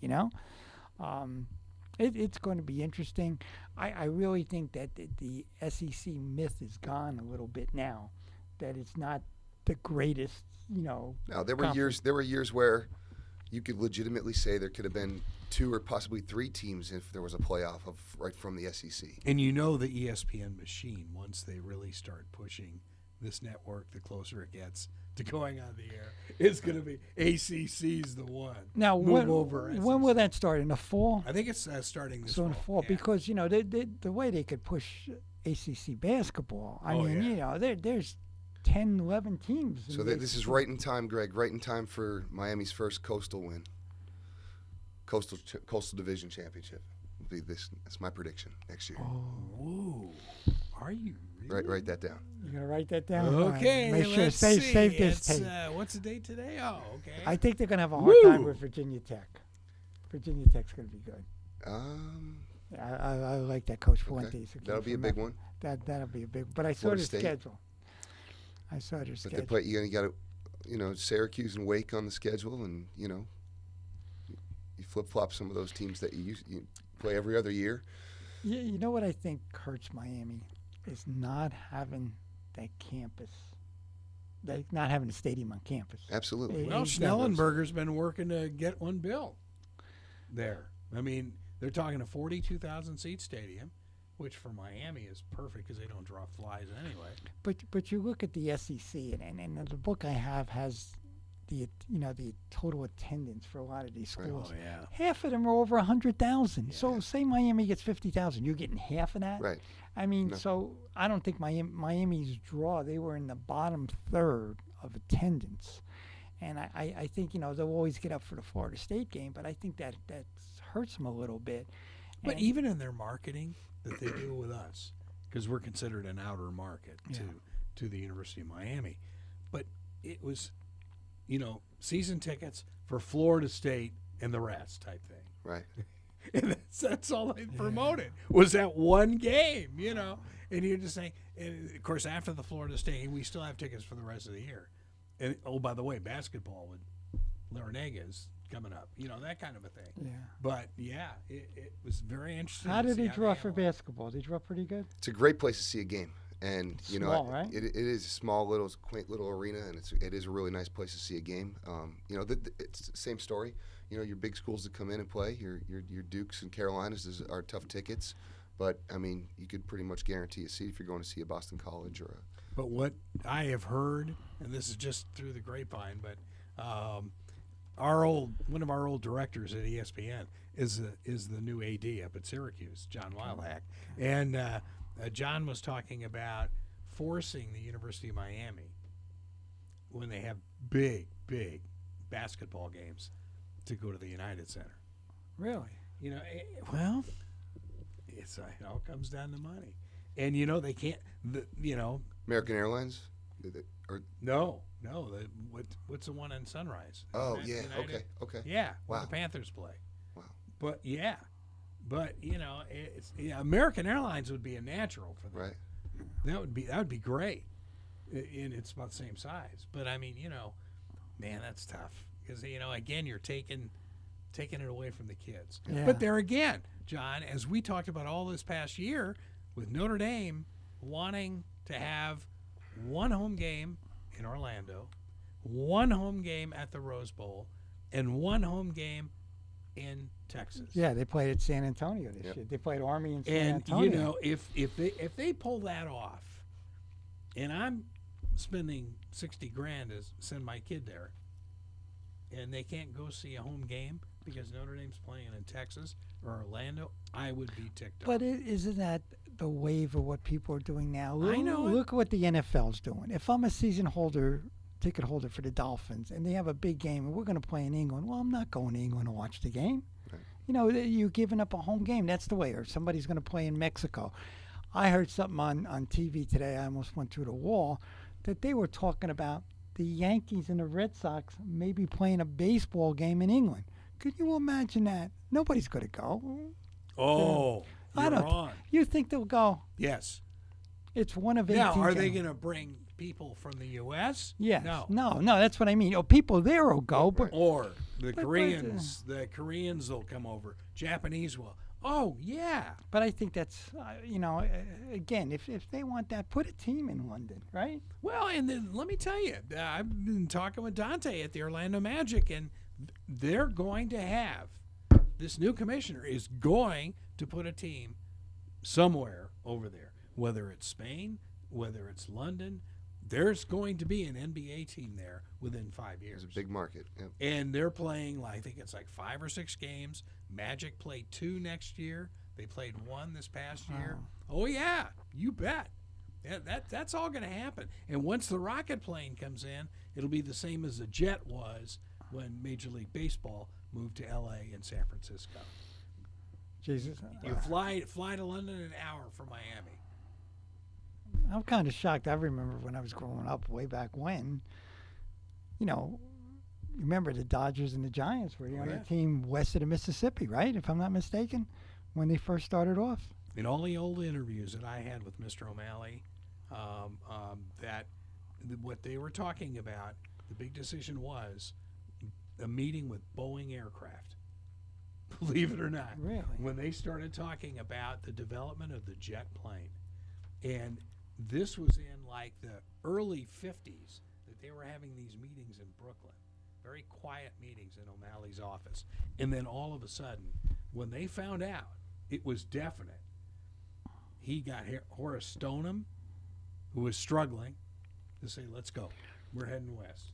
Speaker 4: It's going to be interesting. I really think that the SEC myth is gone a little bit now, that it's not the greatest, Now,
Speaker 5: there were years where you could legitimately say there could have been 2 or possibly 3 teams if there was a playoff right from the SEC.
Speaker 3: And the ESPN machine, once they really start pushing this network, the closer it gets to going on the air, it's going to be ACC's the one.
Speaker 4: Now, when will that start? In the fall?
Speaker 3: I think it's starting this fall.
Speaker 4: So in the fall, because, the way they could push ACC basketball, there's 10, 11 teams.
Speaker 5: So this is right in time, Greg, right in time for Miami's first Coastal win. Coastal Division Championship will be this. That's my prediction next year.
Speaker 3: Oh, are you really?
Speaker 5: Write that down.
Speaker 4: You're gonna write that down.
Speaker 3: Okay,
Speaker 4: Make sure
Speaker 3: let's
Speaker 4: save
Speaker 3: see.
Speaker 4: this tape.
Speaker 3: What's the date today? Oh, okay.
Speaker 4: I think they're gonna have a hard time with Virginia Tech. Virginia Tech's gonna be good. I like that Coach Fuentes.
Speaker 5: Okay. That'll be a big one.
Speaker 4: That'll be a big. But I saw
Speaker 5: Florida
Speaker 4: their
Speaker 5: State.
Speaker 4: schedule. I saw their schedule.
Speaker 5: But they play. You got Syracuse and Wake on the schedule, and you flip-flop some of those teams that you play every other year.
Speaker 4: Yeah, you know what I think hurts Miami is not having that campus, not having a stadium on campus.
Speaker 5: Absolutely.
Speaker 3: Well, Schnellenberger's been working to get one built there. I mean, They're talking a 42,000 seat stadium, which for Miami is perfect because they don't draw flies anyway.
Speaker 4: But you look at the SEC, and the book I have has the total attendance for a lot of these schools.
Speaker 3: Oh, yeah.
Speaker 4: Half of them are over 100,000. So say Miami gets 50,000, you're getting half of that.
Speaker 5: Right.
Speaker 4: I mean, so I don't think Miami's draw. They were in the bottom third of attendance, and I think they'll always get up for the Florida State game, but I think that hurts them a little bit.
Speaker 3: But
Speaker 4: And-
Speaker 3: even in their marketing that they do with us, because we're considered an outer market to the University of Miami, but it was, season tickets for Florida State and the rest type thing.
Speaker 5: Right.
Speaker 3: And that's all they promoted was that one game, And you're just saying, and of course, after the Florida State, we still have tickets for the rest of the year. And oh, by the way, basketball with Larinaga coming up, that kind of a thing.
Speaker 4: Yeah.
Speaker 3: But yeah, it was very interesting.
Speaker 4: How
Speaker 3: to
Speaker 4: did
Speaker 3: see
Speaker 4: they draw
Speaker 3: they
Speaker 4: for
Speaker 3: analyzed.
Speaker 4: basketball? They draw pretty good.
Speaker 5: It's a great place to see a game. And,
Speaker 4: Small, right?
Speaker 5: it is a small, little, quaint little arena, and it is a really nice place to see a game. It's the same story. Your big schools that come in and play, your Dukes and Carolinas are tough tickets. But, I mean, you could pretty much guarantee a seat if you're going to see a Boston College or a...
Speaker 3: But what I have heard, and this is just through the grapevine, but one of our old directors at ESPN is the new AD up at Syracuse, John Wildhack, and John was talking about forcing the University of Miami when they have big basketball games to go to the United Center.
Speaker 4: Really?
Speaker 3: It all comes down to money, and they can't.
Speaker 5: American Airlines?
Speaker 3: What's the one in Sunrise?
Speaker 5: Oh,
Speaker 3: That
Speaker 5: yeah.
Speaker 3: United?
Speaker 5: Okay.
Speaker 3: Yeah, where
Speaker 5: Wow.
Speaker 3: the Panthers play.
Speaker 5: Wow.
Speaker 3: But American Airlines would be a natural for them.
Speaker 5: Right.
Speaker 3: That would be great, and it's about the same size. But I mean, man, that's tough because again, you're taking it away from the kids.
Speaker 4: Yeah.
Speaker 3: But there again, John, as we talked about all this past year, with Notre Dame wanting to have one home game in Orlando, one home game at the Rose Bowl, and one home game in Texas.
Speaker 4: Yeah, they played at San Antonio this
Speaker 5: Yep.
Speaker 4: year. They played Army in San
Speaker 3: And
Speaker 4: Antonio.
Speaker 3: if they pull that off, and I'm spending $60,000 to send my kid there, and they can't go see a home game because Notre Dame's playing in Texas or Orlando, I would be ticked off.
Speaker 4: But isn't that the wave of what people are doing now?
Speaker 3: I know it.
Speaker 4: Look at what the NFL's doing. If I'm a ticket holder for the Dolphins, and they have a big game, and we're going to play in England, well, I'm not going to England to watch the game.
Speaker 5: Right.
Speaker 4: You're giving up a home game. That's the way. Or somebody's going to play in Mexico. I heard something on TV today. I almost went through the wall that they were talking about the Yankees and the Red Sox maybe playing a baseball game in England. Could you imagine that? Nobody's going to go.
Speaker 3: Oh,
Speaker 4: I
Speaker 3: you're
Speaker 4: don't.
Speaker 3: wrong.
Speaker 4: You think they'll go?
Speaker 3: Yes.
Speaker 4: It's one of 18.
Speaker 3: Now, are they
Speaker 4: games.
Speaker 3: going to bring people from the U.S.?
Speaker 4: Yes.
Speaker 3: No.
Speaker 4: No, that's what I mean. People there will go, but
Speaker 3: Or the
Speaker 4: But-
Speaker 3: Koreans. The Koreans will come over. Japanese will. Oh, yeah.
Speaker 4: but I think that's again, if they want that, put a team in London, right?
Speaker 3: Well, and then let me tell you, I've been talking with Dante at the Orlando Magic, and they're going to have this new commissioner is going to put a team somewhere over there, whether it's Spain, whether it's London. There's going to be an NBA team there within 5 years.
Speaker 5: It's a big market. Yep.
Speaker 3: And they're playing, I think it's like 5 or 6 games. Magic played 2 next year. They played 1 this past year. Oh, yeah, you bet. That's all going to happen. And once the rocket plane comes in, it'll be the same as the jet was when Major League Baseball moved to L.A. and San Francisco.
Speaker 4: Jesus,
Speaker 3: You fly to London an hour from Miami.
Speaker 4: I'm kind of shocked. I remember when I was growing up, way back when. Remember the Dodgers and the Giants were the only
Speaker 3: yeah.
Speaker 4: team west of the Mississippi, right? If I'm not mistaken, when they first started off.
Speaker 3: In all the old interviews that I had with Mr. O'Malley, what they were talking about, the big decision was a meeting with Boeing Aircraft. Believe it or not.
Speaker 4: Really?
Speaker 3: When they started talking about the development of the jet plane. And this was in like the early 50s that they were having these meetings in Brooklyn. very quiet meetings in O'Malley's office. And then all of a sudden, when they found out it was definite, he got Horace Stoneham, who was struggling, to say, let's go. We're heading west.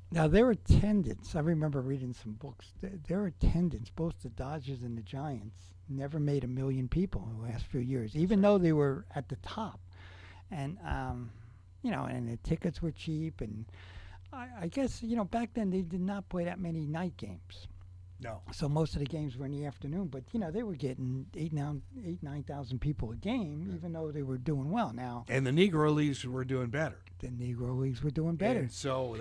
Speaker 4: Now, their attendance, I remember reading some books, their attendance, both the Dodgers and the Giants, never made 1 million people in the last few years, even though they were at the top. And, and the tickets were cheap. And I guess, back then they did not play that many night games.
Speaker 3: No.
Speaker 4: So most of the games were in the afternoon. But, they were getting 9,000 people a game, even though they were doing well. Now,
Speaker 3: And the Negro Leagues were doing better.
Speaker 4: the Negro Leagues were doing better.
Speaker 3: And so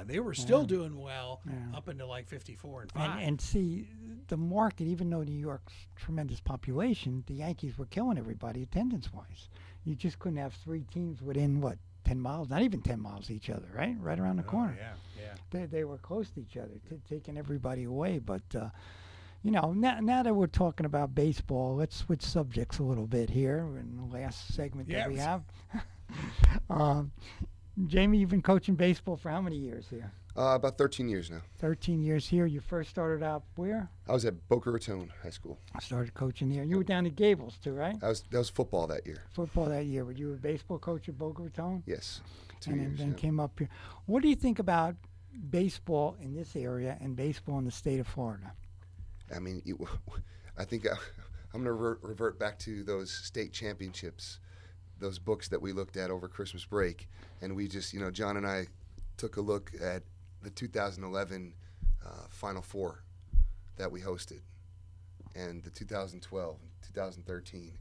Speaker 3: they were still doing well up into like 54 and 5.
Speaker 4: And see, the market, even though New York's tremendous population, the Yankees were killing everybody attendance-wise. You just couldn't have 3 teams within, 10 miles? Not even 10 miles of each other, right? Right around the corner.
Speaker 3: Yeah.
Speaker 4: They were close to each other, taking everybody away. But, now that we're talking about baseball, let's switch subjects a little bit here in the last segment that we have. Jamie, you've been coaching baseball for how many years here?
Speaker 5: About 13 years now.
Speaker 4: 13 years here. You first started out where?
Speaker 5: I was at Boca Raton High School.
Speaker 4: I started coaching there. You were down at Gables too, right?
Speaker 5: That was football that year.
Speaker 4: Football that year. Were you a baseball coach at Boca Raton?
Speaker 5: Yes, 2
Speaker 4: And
Speaker 5: years.
Speaker 4: then
Speaker 5: yeah.
Speaker 4: came up here. What do you think about baseball in this area and baseball in the state of Florida?
Speaker 5: I mean, I think I'm going to revert back to those state championships, those books that we looked at over Christmas break. And we just, John and I took a look at the 2011 Final Four that we hosted, and the 2012, 2013.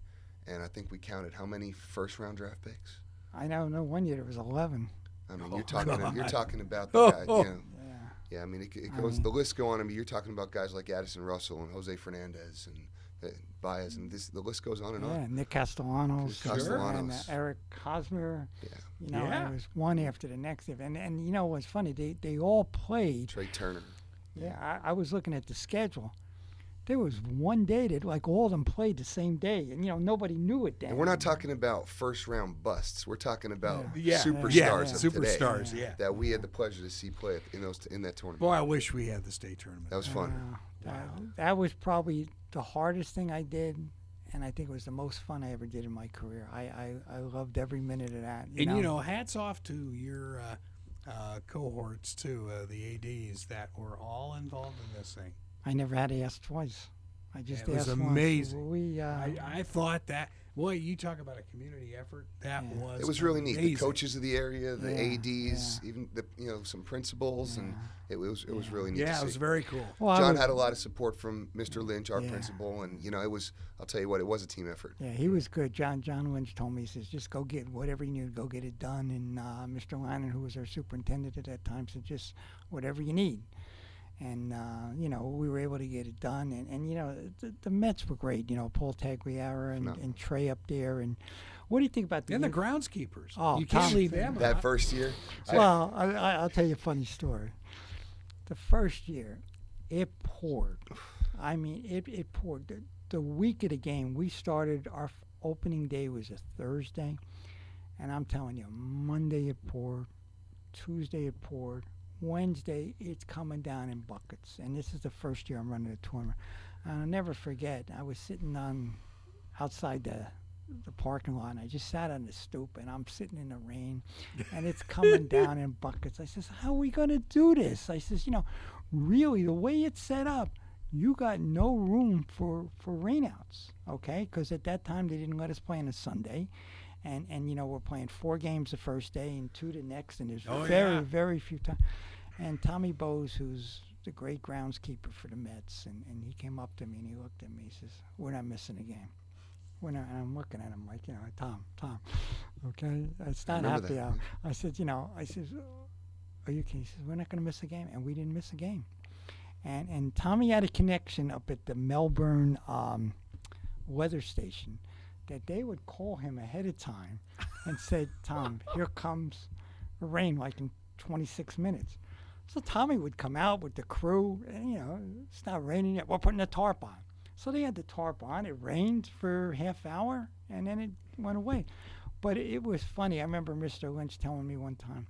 Speaker 5: And I think we counted how many first-round draft picks?
Speaker 4: I know one year there was 11.
Speaker 5: I mean, you're talking about
Speaker 3: Oh,
Speaker 5: the guy,
Speaker 3: oh.
Speaker 5: Yeah, I mean, it goes. The list go on. I mean, you're talking about guys like Addison Russell and Jose Fernandez and Baez, and the list goes on and
Speaker 4: Yeah,
Speaker 5: on.
Speaker 4: Nick Castellanos,
Speaker 5: Castellanos.
Speaker 4: and Eric Hosmer.
Speaker 5: Yeah.
Speaker 3: Yeah.
Speaker 4: It was one after the next. And what's funny, they all played.
Speaker 5: Trey Turner.
Speaker 4: Yeah, I was looking at the schedule. There was one day that all of them played the same day, and nobody knew it then.
Speaker 5: And we're not talking about first-round busts. We're talking about
Speaker 3: Yeah.
Speaker 5: superstars of
Speaker 3: Superstars,
Speaker 5: today
Speaker 3: yeah.
Speaker 5: that we had the pleasure to see play in that tournament.
Speaker 3: Boy, I wish we had the state tournament.
Speaker 5: That was fun.
Speaker 4: That was probably the hardest thing I did, and I think it was the most fun I ever did in my career. I loved every minute of that.
Speaker 3: Hats off to your cohorts too, the ADs that were all involved in this thing.
Speaker 4: I never had to ask twice. I just
Speaker 3: It was
Speaker 4: asked
Speaker 3: amazing.
Speaker 4: once.
Speaker 3: I thought that. Boy, you talk about a community effort. That was.
Speaker 5: It was really neat. The
Speaker 3: amazing.
Speaker 5: coaches of the area, the
Speaker 4: Yeah,
Speaker 5: ADs, even some principals, and it was really neat.
Speaker 3: Yeah,
Speaker 5: to
Speaker 3: it
Speaker 5: see.
Speaker 3: was very cool.
Speaker 4: Well,
Speaker 5: John had a lot of support from Mr. Lynch, our
Speaker 4: Yeah.
Speaker 5: principal, and it was. I'll tell you what, it was a team effort.
Speaker 4: Yeah, he was good. John Lynch told me, he says, just go get whatever you need, go get it done. And Mr. Lannon, who was our superintendent at that time, said, just whatever you need. And, we were able to get it done. And the Mets were great, Paul Tagliara and Trey up there. And what do you think about the...
Speaker 3: And the groundskeepers.
Speaker 4: Oh,
Speaker 3: you can't
Speaker 4: Tom-
Speaker 3: leave them
Speaker 5: That
Speaker 3: out.
Speaker 5: first year,
Speaker 4: Well, I'll tell you a funny story. The first year, it poured. I mean, it poured. The week of the game, we started, our opening day was a Thursday. And I'm telling you, Monday it poured, Tuesday it poured, Wednesday it's coming down in buckets. And this is the first year I'm running a tournament. And I'll never forget, I was sitting outside the parking lot, and I just sat on the stoop, and I'm sitting in the rain, and it's coming down in buckets. I says, how are we going to do this? I says, really, the way it's set up, you got no room for rainouts, okay? Because at that time, they didn't let us play on a Sunday. And we're playing 4 games the first day and 2 the next, and there's very few times. And Tommy Bowes, who's the great groundskeeper for the Mets, and he came up to me and he looked at me. He says, we're not missing a game. We're not. And I'm looking at him like, Tom, okay? It's not happy hour. I said, are you kidding? He says, we're not going to miss a game. And we didn't miss a game. And Tommy had a connection up at the Melbourne weather station that they would call him ahead of time and say, Tom, here comes the rain like in 26 minutes. So Tommy would come out with the crew, and, it's not raining yet. We're putting the tarp on. So they had the tarp on. It rained for half hour, and then it went away. But it was funny. I remember Mr. Lynch telling me one time,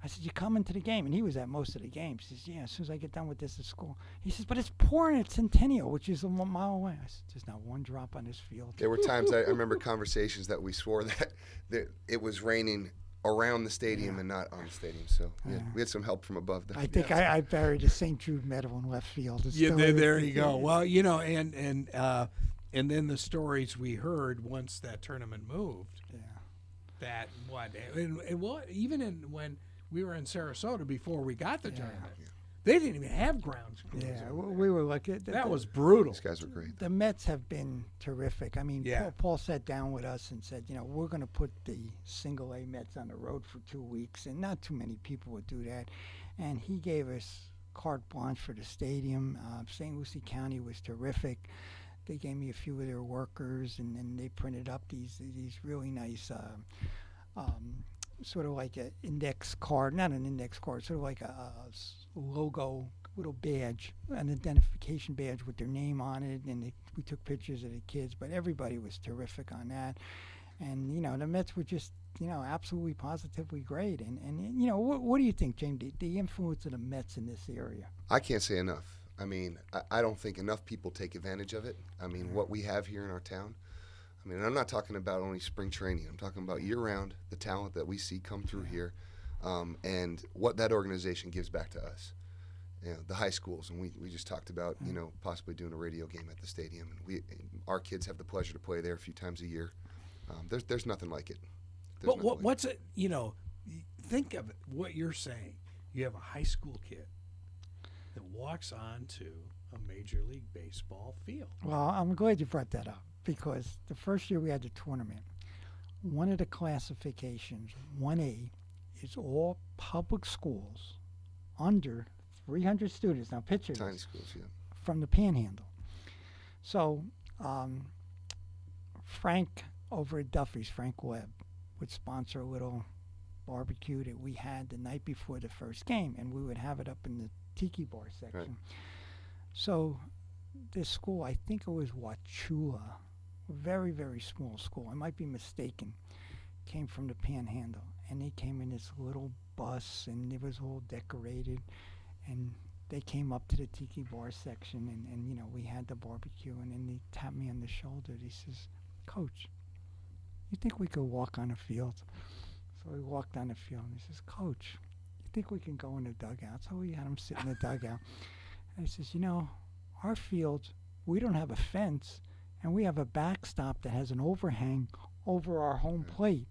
Speaker 4: I said, you coming to the game? And he was at most of the games. He says, yeah, as soon as I get done with this at school. He says, but it's pouring at Centennial, which is a mile away. I said, there's not one drop on this field.
Speaker 5: There were times I remember conversations that we swore that it was raining around the stadium and not on the stadium. So we had some help from above.
Speaker 4: I think I buried a St. Jude medal in left field. It's still
Speaker 3: there you go. Well, you know, and then the stories we heard once that tournament moved.
Speaker 4: Yeah.
Speaker 3: That when we were in Sarasota before we got the tournament, they didn't even have ground crews.
Speaker 4: Yeah, we were lucky.
Speaker 3: That was brutal.
Speaker 5: These guys were great.
Speaker 4: The Mets have been terrific. I mean, Paul sat down with us and said, you know, we're going to put the single-A Mets on the road for 2 weeks, and not too many people would do that. And he gave us carte blanche for the stadium. St. Lucie County was terrific. They gave me a few of their workers, and then they printed up these really nice sort of like an index card, not an index card, sort of like a logo, little badge, an identification badge with their name on it, and we took pictures of the kids, but everybody was terrific on that. And, you know, the Mets were just, you know, absolutely positively great. And you know, what do you think, James, the influence of the Mets in this area?
Speaker 5: I can't say enough. I mean, I don't think enough people take advantage of it. I mean, what we have here in our town, I mean, I'm not talking about only spring training. I'm talking about year-round, the talent that we see come through here, and what that organization gives back to us. You know, the high schools, and we just talked about, you know, possibly doing a radio game at the stadium. And our kids have the pleasure to play there a few times a year. There's nothing like it.
Speaker 3: What's it? You know, think of it, what you're saying. You have a high school kid that walks onto a Major League Baseball field.
Speaker 4: Well, I'm glad you brought that up, because the first year we had the tournament, one of the classifications, 1A, is all public schools under 300 students. Now picture
Speaker 5: Tiny
Speaker 4: this,
Speaker 5: schools, yeah.
Speaker 4: from the Panhandle. So Frank over at Duffy's, Frank Webb, would sponsor a little barbecue that we had the night before the first game, and we would have it up in the tiki bar section.
Speaker 5: Right.
Speaker 4: So this school, I think it was Wachula, a very, very small school, I might be mistaken, came from the Panhandle, and they came in this little bus, and it was all decorated, and they came up to the tiki bar section, and you know, we had the barbecue, and then they tapped me on the shoulder. He says, Coach, you think we could walk on the field? So we walked on the field, and he says, Coach, you think we can go in the dugout? So we had him sit in the dugout. And he says, you know, our field, we don't have a fence, and we have a backstop that has an overhang over our home plate.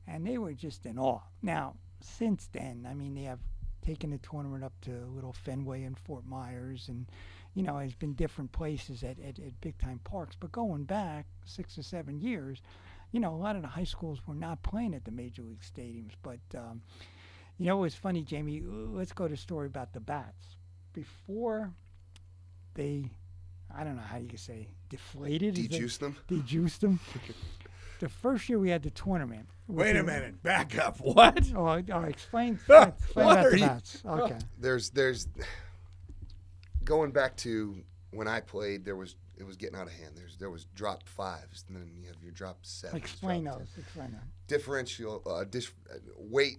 Speaker 4: And they were just in awe. Now, since then, I mean, they have taken the tournament up to Little Fenway and Fort Myers, and, you know, it's been different places at big-time parks. But going back 6 or 7 years, you know, a lot of the high schools were not playing at the Major League stadiums. But, you know, it was funny, Jamie. Let's go to the story about the bats. Before they, I don't know how you could say, deflated?
Speaker 5: Dejuiced them?
Speaker 4: Dejuiced them. The first year we had the tournament.
Speaker 3: Wait a minute. Back up. What?
Speaker 4: Oh, explain about the bats. Okay.
Speaker 5: There's going back to when I played, it was getting out of hand. There was drop fives, and then you have your drop sevens.
Speaker 4: Explain
Speaker 5: drop
Speaker 4: those. Explain that.
Speaker 5: Differential, weight,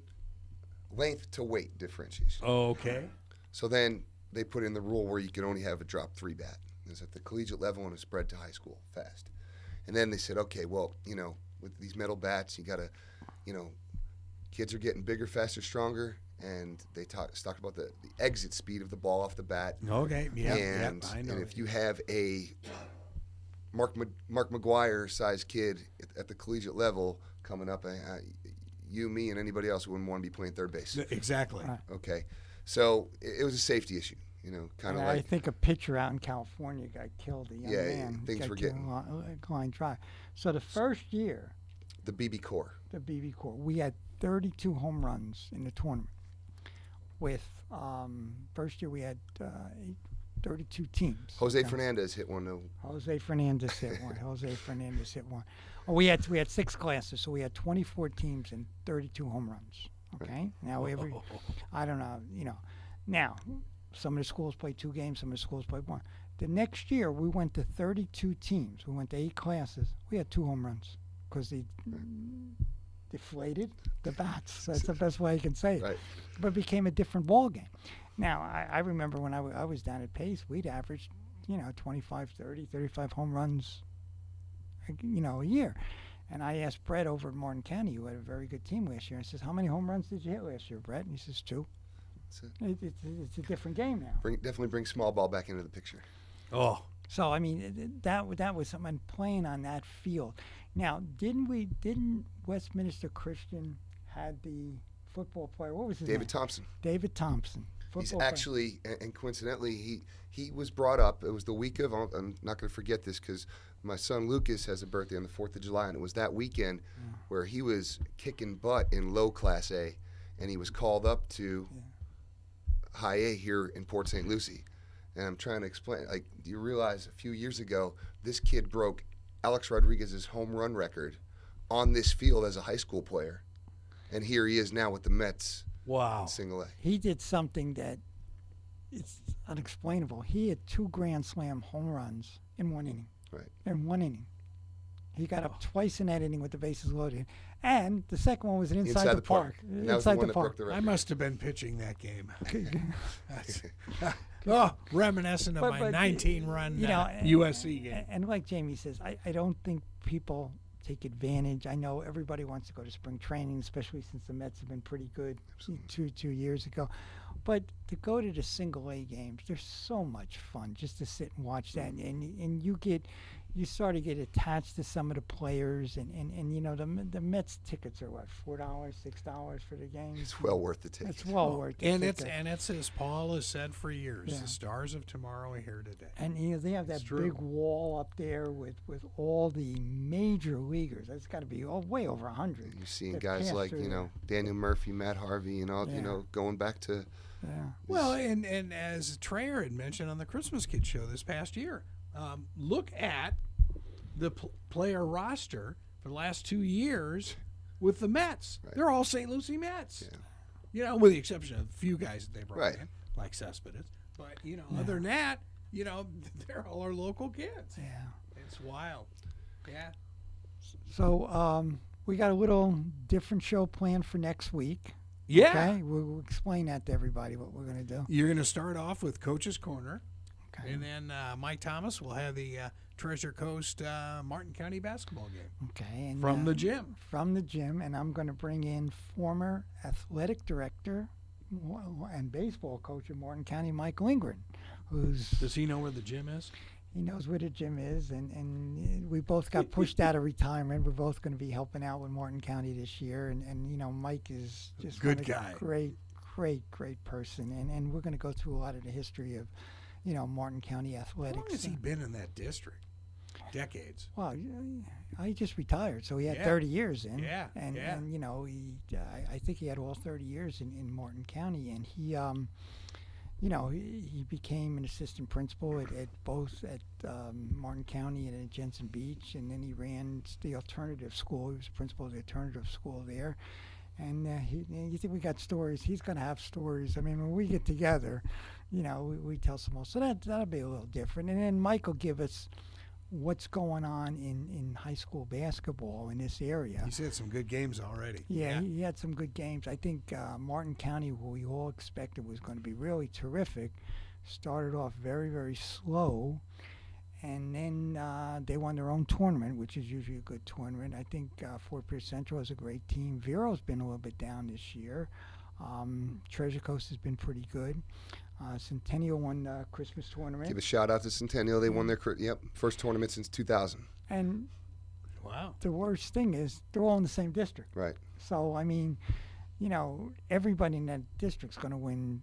Speaker 5: length to weight differentiation.
Speaker 3: Okay.
Speaker 5: So then they put in the rule where you can only have a drop 3 bat. It's at the collegiate level and it's spread to high school fast. And then they said, okay, well, you know, with these metal bats, you got to, you know, kids are getting bigger, faster, stronger, and they talked about the exit speed of the ball off the bat.
Speaker 3: Okay, yeah,
Speaker 5: and,
Speaker 3: I know.
Speaker 5: And if you have a Mark McGuire sized kid at the collegiate level coming up, you, me, and anybody else wouldn't want to be playing third base.
Speaker 3: Exactly.
Speaker 4: Right.
Speaker 5: Okay, so it was a safety issue. You know, kind of like.
Speaker 4: I think a pitcher out in California got killed. A young man.
Speaker 5: Things
Speaker 4: got
Speaker 5: were
Speaker 4: killed
Speaker 5: getting.
Speaker 4: line drive. So the first year,
Speaker 5: The BB core.
Speaker 4: we had 32 home runs in the tournament. With first year we had 32 teams.
Speaker 5: Jose Fernandez hit one, though.
Speaker 4: Jose Fernandez hit one. Oh, we had 6 classes, so we had 24 teams and 32 home runs. Okay. Now I don't know. You know, now. Some of the schools played 2 games. Some of the schools played 1. The next year, we went to 32 teams. We went to 8 classes. We had 2 home runs because the deflated the bats. That's the best way I can say it.
Speaker 5: Right.
Speaker 4: But it became a different ball game. Now, I remember when I was down at Pace, we'd average, 25, 30, 35 home runs, a year. And I asked Brett over at Martin County, who had a very good team last year, and I says, how many home runs did you hit last year, Brett? And he says, 2. It's a different game now.
Speaker 5: Definitely bring small ball back into the picture.
Speaker 3: Oh,
Speaker 4: So I mean, that was something playing on that field. Now, didn't Westminster Christian had the football player? What was his name?
Speaker 5: David Thompson.
Speaker 4: David Thompson.
Speaker 5: He's
Speaker 4: Football player.
Speaker 5: actually, and coincidentally, he was brought up. It was the week of. I'm not going to forget this because my son Lucas has a birthday on the 4th of July, and it was that weekend where he was kicking butt in low Class A, and he was called up to High A here in Port St. Lucie. And I'm trying to explain, like, do you realize a few years ago, this kid broke Alex Rodriguez's home run record on this field as a high school player. And here he is now with the Mets
Speaker 3: wow.
Speaker 5: in single A.
Speaker 4: He did something that it's unexplainable. He had 2 Grand Slam home runs in 1 inning.
Speaker 5: Right.
Speaker 4: In 1 inning. He got up twice in that inning with the bases loaded. And the second one was an inside the park.
Speaker 5: And that was the
Speaker 4: Inside
Speaker 5: one
Speaker 4: the
Speaker 5: that broke
Speaker 4: park.
Speaker 5: the
Speaker 3: I
Speaker 5: record.
Speaker 3: must have been pitching that game. Reminiscent of
Speaker 4: But-
Speaker 3: my
Speaker 4: but,
Speaker 3: 19-run
Speaker 4: and-
Speaker 3: USC game.
Speaker 4: And like Jamie says, I don't think people take advantage. I know everybody wants to go to spring training, especially since the Mets have been pretty good two years ago. But to go to the single A games, they're so much fun just to sit and watch that, and you start to get attached to some of the players, and the Mets tickets are what, $4, $6 for the game.
Speaker 5: It's well worth the ticket.
Speaker 4: It's well worth it.
Speaker 3: And it's as Paul has said for years,
Speaker 4: Yeah.
Speaker 3: the stars of tomorrow are here today.
Speaker 4: And they have that
Speaker 3: It's true.
Speaker 4: big wall up there with all the major leaguers. That's got to be way over 100.
Speaker 5: You're seeing
Speaker 4: that
Speaker 5: guys
Speaker 4: pass
Speaker 5: like,
Speaker 4: through there.
Speaker 5: Daniel Murphy, Matt Harvey, and all,
Speaker 4: Yeah.
Speaker 5: going back to.
Speaker 4: Yeah.
Speaker 3: Well, and as Trayer had mentioned on the Christmas Kid show this past year, look at the player roster for the last 2 years with the Mets.
Speaker 5: Right.
Speaker 3: They're all St. Lucie Mets.
Speaker 5: Yeah.
Speaker 3: With the exception of a few guys that they brought
Speaker 5: Right.
Speaker 3: in, like Cespedes. But, other than that, they're all our local kids.
Speaker 4: Yeah.
Speaker 3: It's wild. Yeah.
Speaker 4: So we got a little different show planned for next week.
Speaker 3: Yeah.
Speaker 4: Okay. We'll explain that to everybody what we're going to do.
Speaker 3: You're going to start off with Coach's Corner.
Speaker 4: Okay.
Speaker 3: And then Mike Thomas will have the Treasure Coast Martin County basketball game
Speaker 4: Okay. And
Speaker 3: from the gym.
Speaker 4: From the gym, and I'm going to bring in former athletic director and baseball coach of Morton County, Mike Lindgren,
Speaker 3: Does he know where the gym is?
Speaker 4: he knows where the gym is, and we both got pushed out of retirement. We're both going to be helping out with Morton County this year, and Mike is just
Speaker 3: Good
Speaker 4: one of
Speaker 3: guy.
Speaker 4: the great person, and we're going to go through a lot of the history of Morton County
Speaker 3: How
Speaker 4: athletics.
Speaker 3: long has he been in that district? Decades.
Speaker 4: Well, he just retired, so he had
Speaker 3: Yeah.
Speaker 4: 30 years in.
Speaker 3: Yeah,
Speaker 4: And
Speaker 3: yeah.
Speaker 4: I think he had all 30 years in Morton County, and he became an assistant principal at both Martin County and at Jensen Beach, and then he ran the alternative school. He was principal of the alternative school there. And you think we got stories? He's going to have stories. I mean, when we get together, we tell some more. So that'll be a little different. And then Mike will give us what's going on in high school basketball in this area.
Speaker 3: He's had some good games already.
Speaker 4: Yeah, he had some good games. I think Martin County, who we all expected was going to be really terrific, started off very, very slow. And then they won their own tournament, which is usually a good tournament. I think Fort Pierce Central is a great team. Vero's been a little bit down this year. Treasure Coast has been pretty good. Centennial won the Christmas tournament.
Speaker 5: Give a shout out to Centennial. They won their first tournament since 2000.
Speaker 4: And
Speaker 3: Wow.
Speaker 4: the worst thing is they're all in the same district.
Speaker 5: Right.
Speaker 4: So, I mean, everybody in that district's going to win,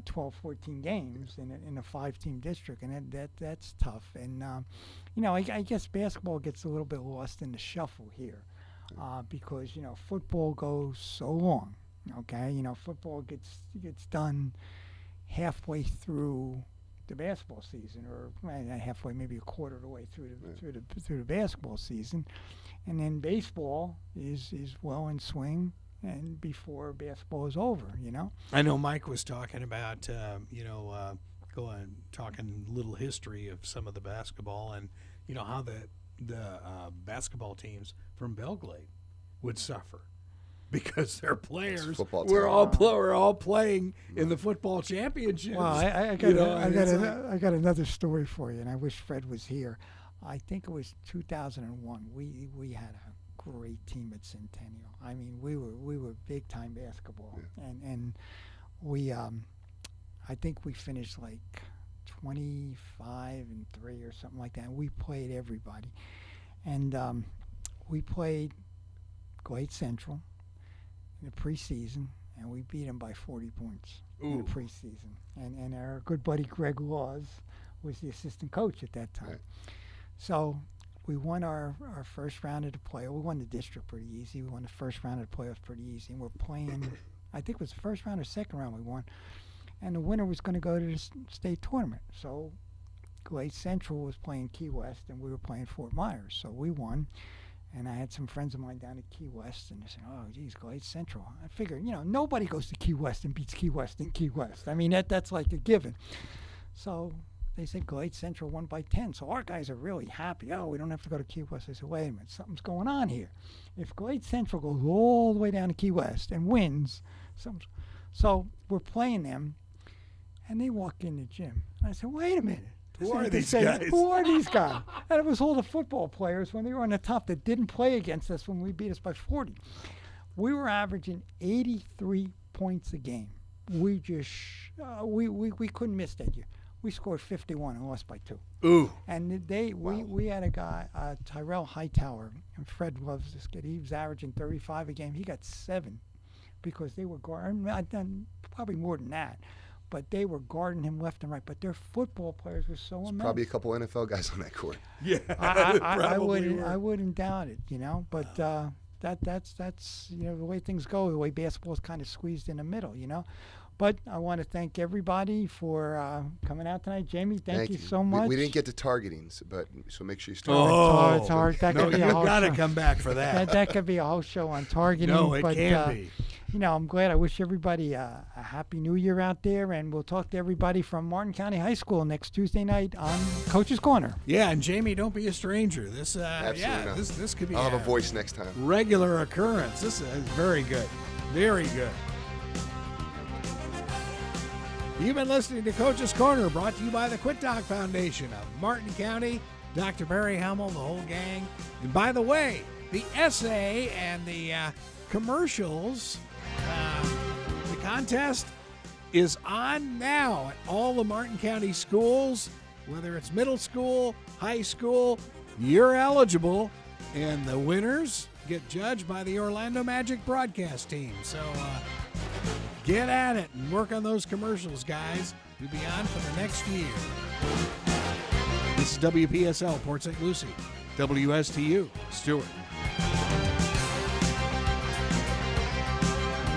Speaker 4: 12, 14 games in a 5-team district, and that's tough. And, I guess basketball gets a little bit lost in the shuffle here because, football goes so long, okay? Football gets done halfway through the basketball season, or not halfway, maybe a quarter of the way through the basketball season, and then baseball is well in swing, and before basketball is over,
Speaker 3: I know Mike was talking about, talking little history of some of the basketball and, how the basketball teams from Belglade would suffer. because their players
Speaker 5: football
Speaker 3: were
Speaker 5: talent.
Speaker 3: all playing in the football championships.
Speaker 4: Well, I got another story for you, and I wish Fred was here. I think it was 2001. We had a great team at Centennial. I mean, we were big time basketball, and we I think we finished like 25-3 or something like that. And we played everybody, and we played Glade Central in the preseason, and we beat them by 40 points in the preseason. And our good buddy Greg Laws was the assistant coach at that time.
Speaker 5: Right.
Speaker 4: So we won our first round of the playoff. We won the district pretty easy. We won the first round of the playoffs pretty easy. And we're playing, I think it was the first round or second round we won. And the winner was going to go to the state tournament. So Glade Central was playing Key West, and we were playing Fort Myers. So we won. And I had some friends of mine down at Key West, and they said, "Oh, geez, Glade Central." I figured, nobody goes to Key West and beats Key West in Key West. I mean, that's like a given. So they said Glade Central won by 10. So our guys are really happy. Oh, we don't have to go to Key West. I said, wait a minute, something's going on here. If Glade Central goes all the way down to Key West and wins, so we're playing them, and they walk in the gym. And I said, wait a minute.
Speaker 3: Who are these
Speaker 4: guys?
Speaker 3: guys?
Speaker 4: Who are these guys? And it was all the football players when they were on the top that didn't play against us when we beat us by 40. We were averaging 83 points a game. We just we couldn't miss that year. We scored 51 and lost by 2.
Speaker 3: Ooh.
Speaker 4: And we had a guy, Tyrell Hightower, and Fred loves this kid. He was averaging 35 a game. He got 7 because they were guarding. I'd done probably more than that. But they were guarding him left and right. But their football players were so immense.
Speaker 5: Probably a couple NFL guys on that court.
Speaker 3: Yeah,
Speaker 4: I wouldn't doubt it, But that's the way things go. The way basketball is kind of squeezed in the middle, But I want to thank everybody for coming out tonight. Jamie, thank you so much.
Speaker 5: We didn't get to targeting, so make sure you start.
Speaker 4: Oh, it's hard. That could be a whole
Speaker 3: got to
Speaker 4: show.
Speaker 3: come back for that.
Speaker 4: That could be a whole show on targeting.
Speaker 3: No, it
Speaker 4: but,
Speaker 3: can be.
Speaker 4: I'm glad. I wish everybody a happy New Year out there, and we'll talk to everybody from Martin County High School next Tuesday night on Coach's Corner.
Speaker 3: Yeah, and Jamie, don't be a stranger. This,
Speaker 5: Absolutely not.
Speaker 3: This could be.
Speaker 5: I'll have a voice next time.
Speaker 3: Regular occurrence. This is very good, very good. You've been listening to Coach's Corner, brought to you by the Quit Talk Foundation of Martin County, Dr. Barry Hummel, the whole gang. And by the way, the essay and the commercials, the contest is on now at all the Martin County schools, whether it's middle school, high school, you're eligible, and the winners get judged by the Orlando Magic broadcast team. So get at it and work on those commercials, guys. You'll be on for the next year. This is WPSL, Port St. Lucie. WSTU, Stewart.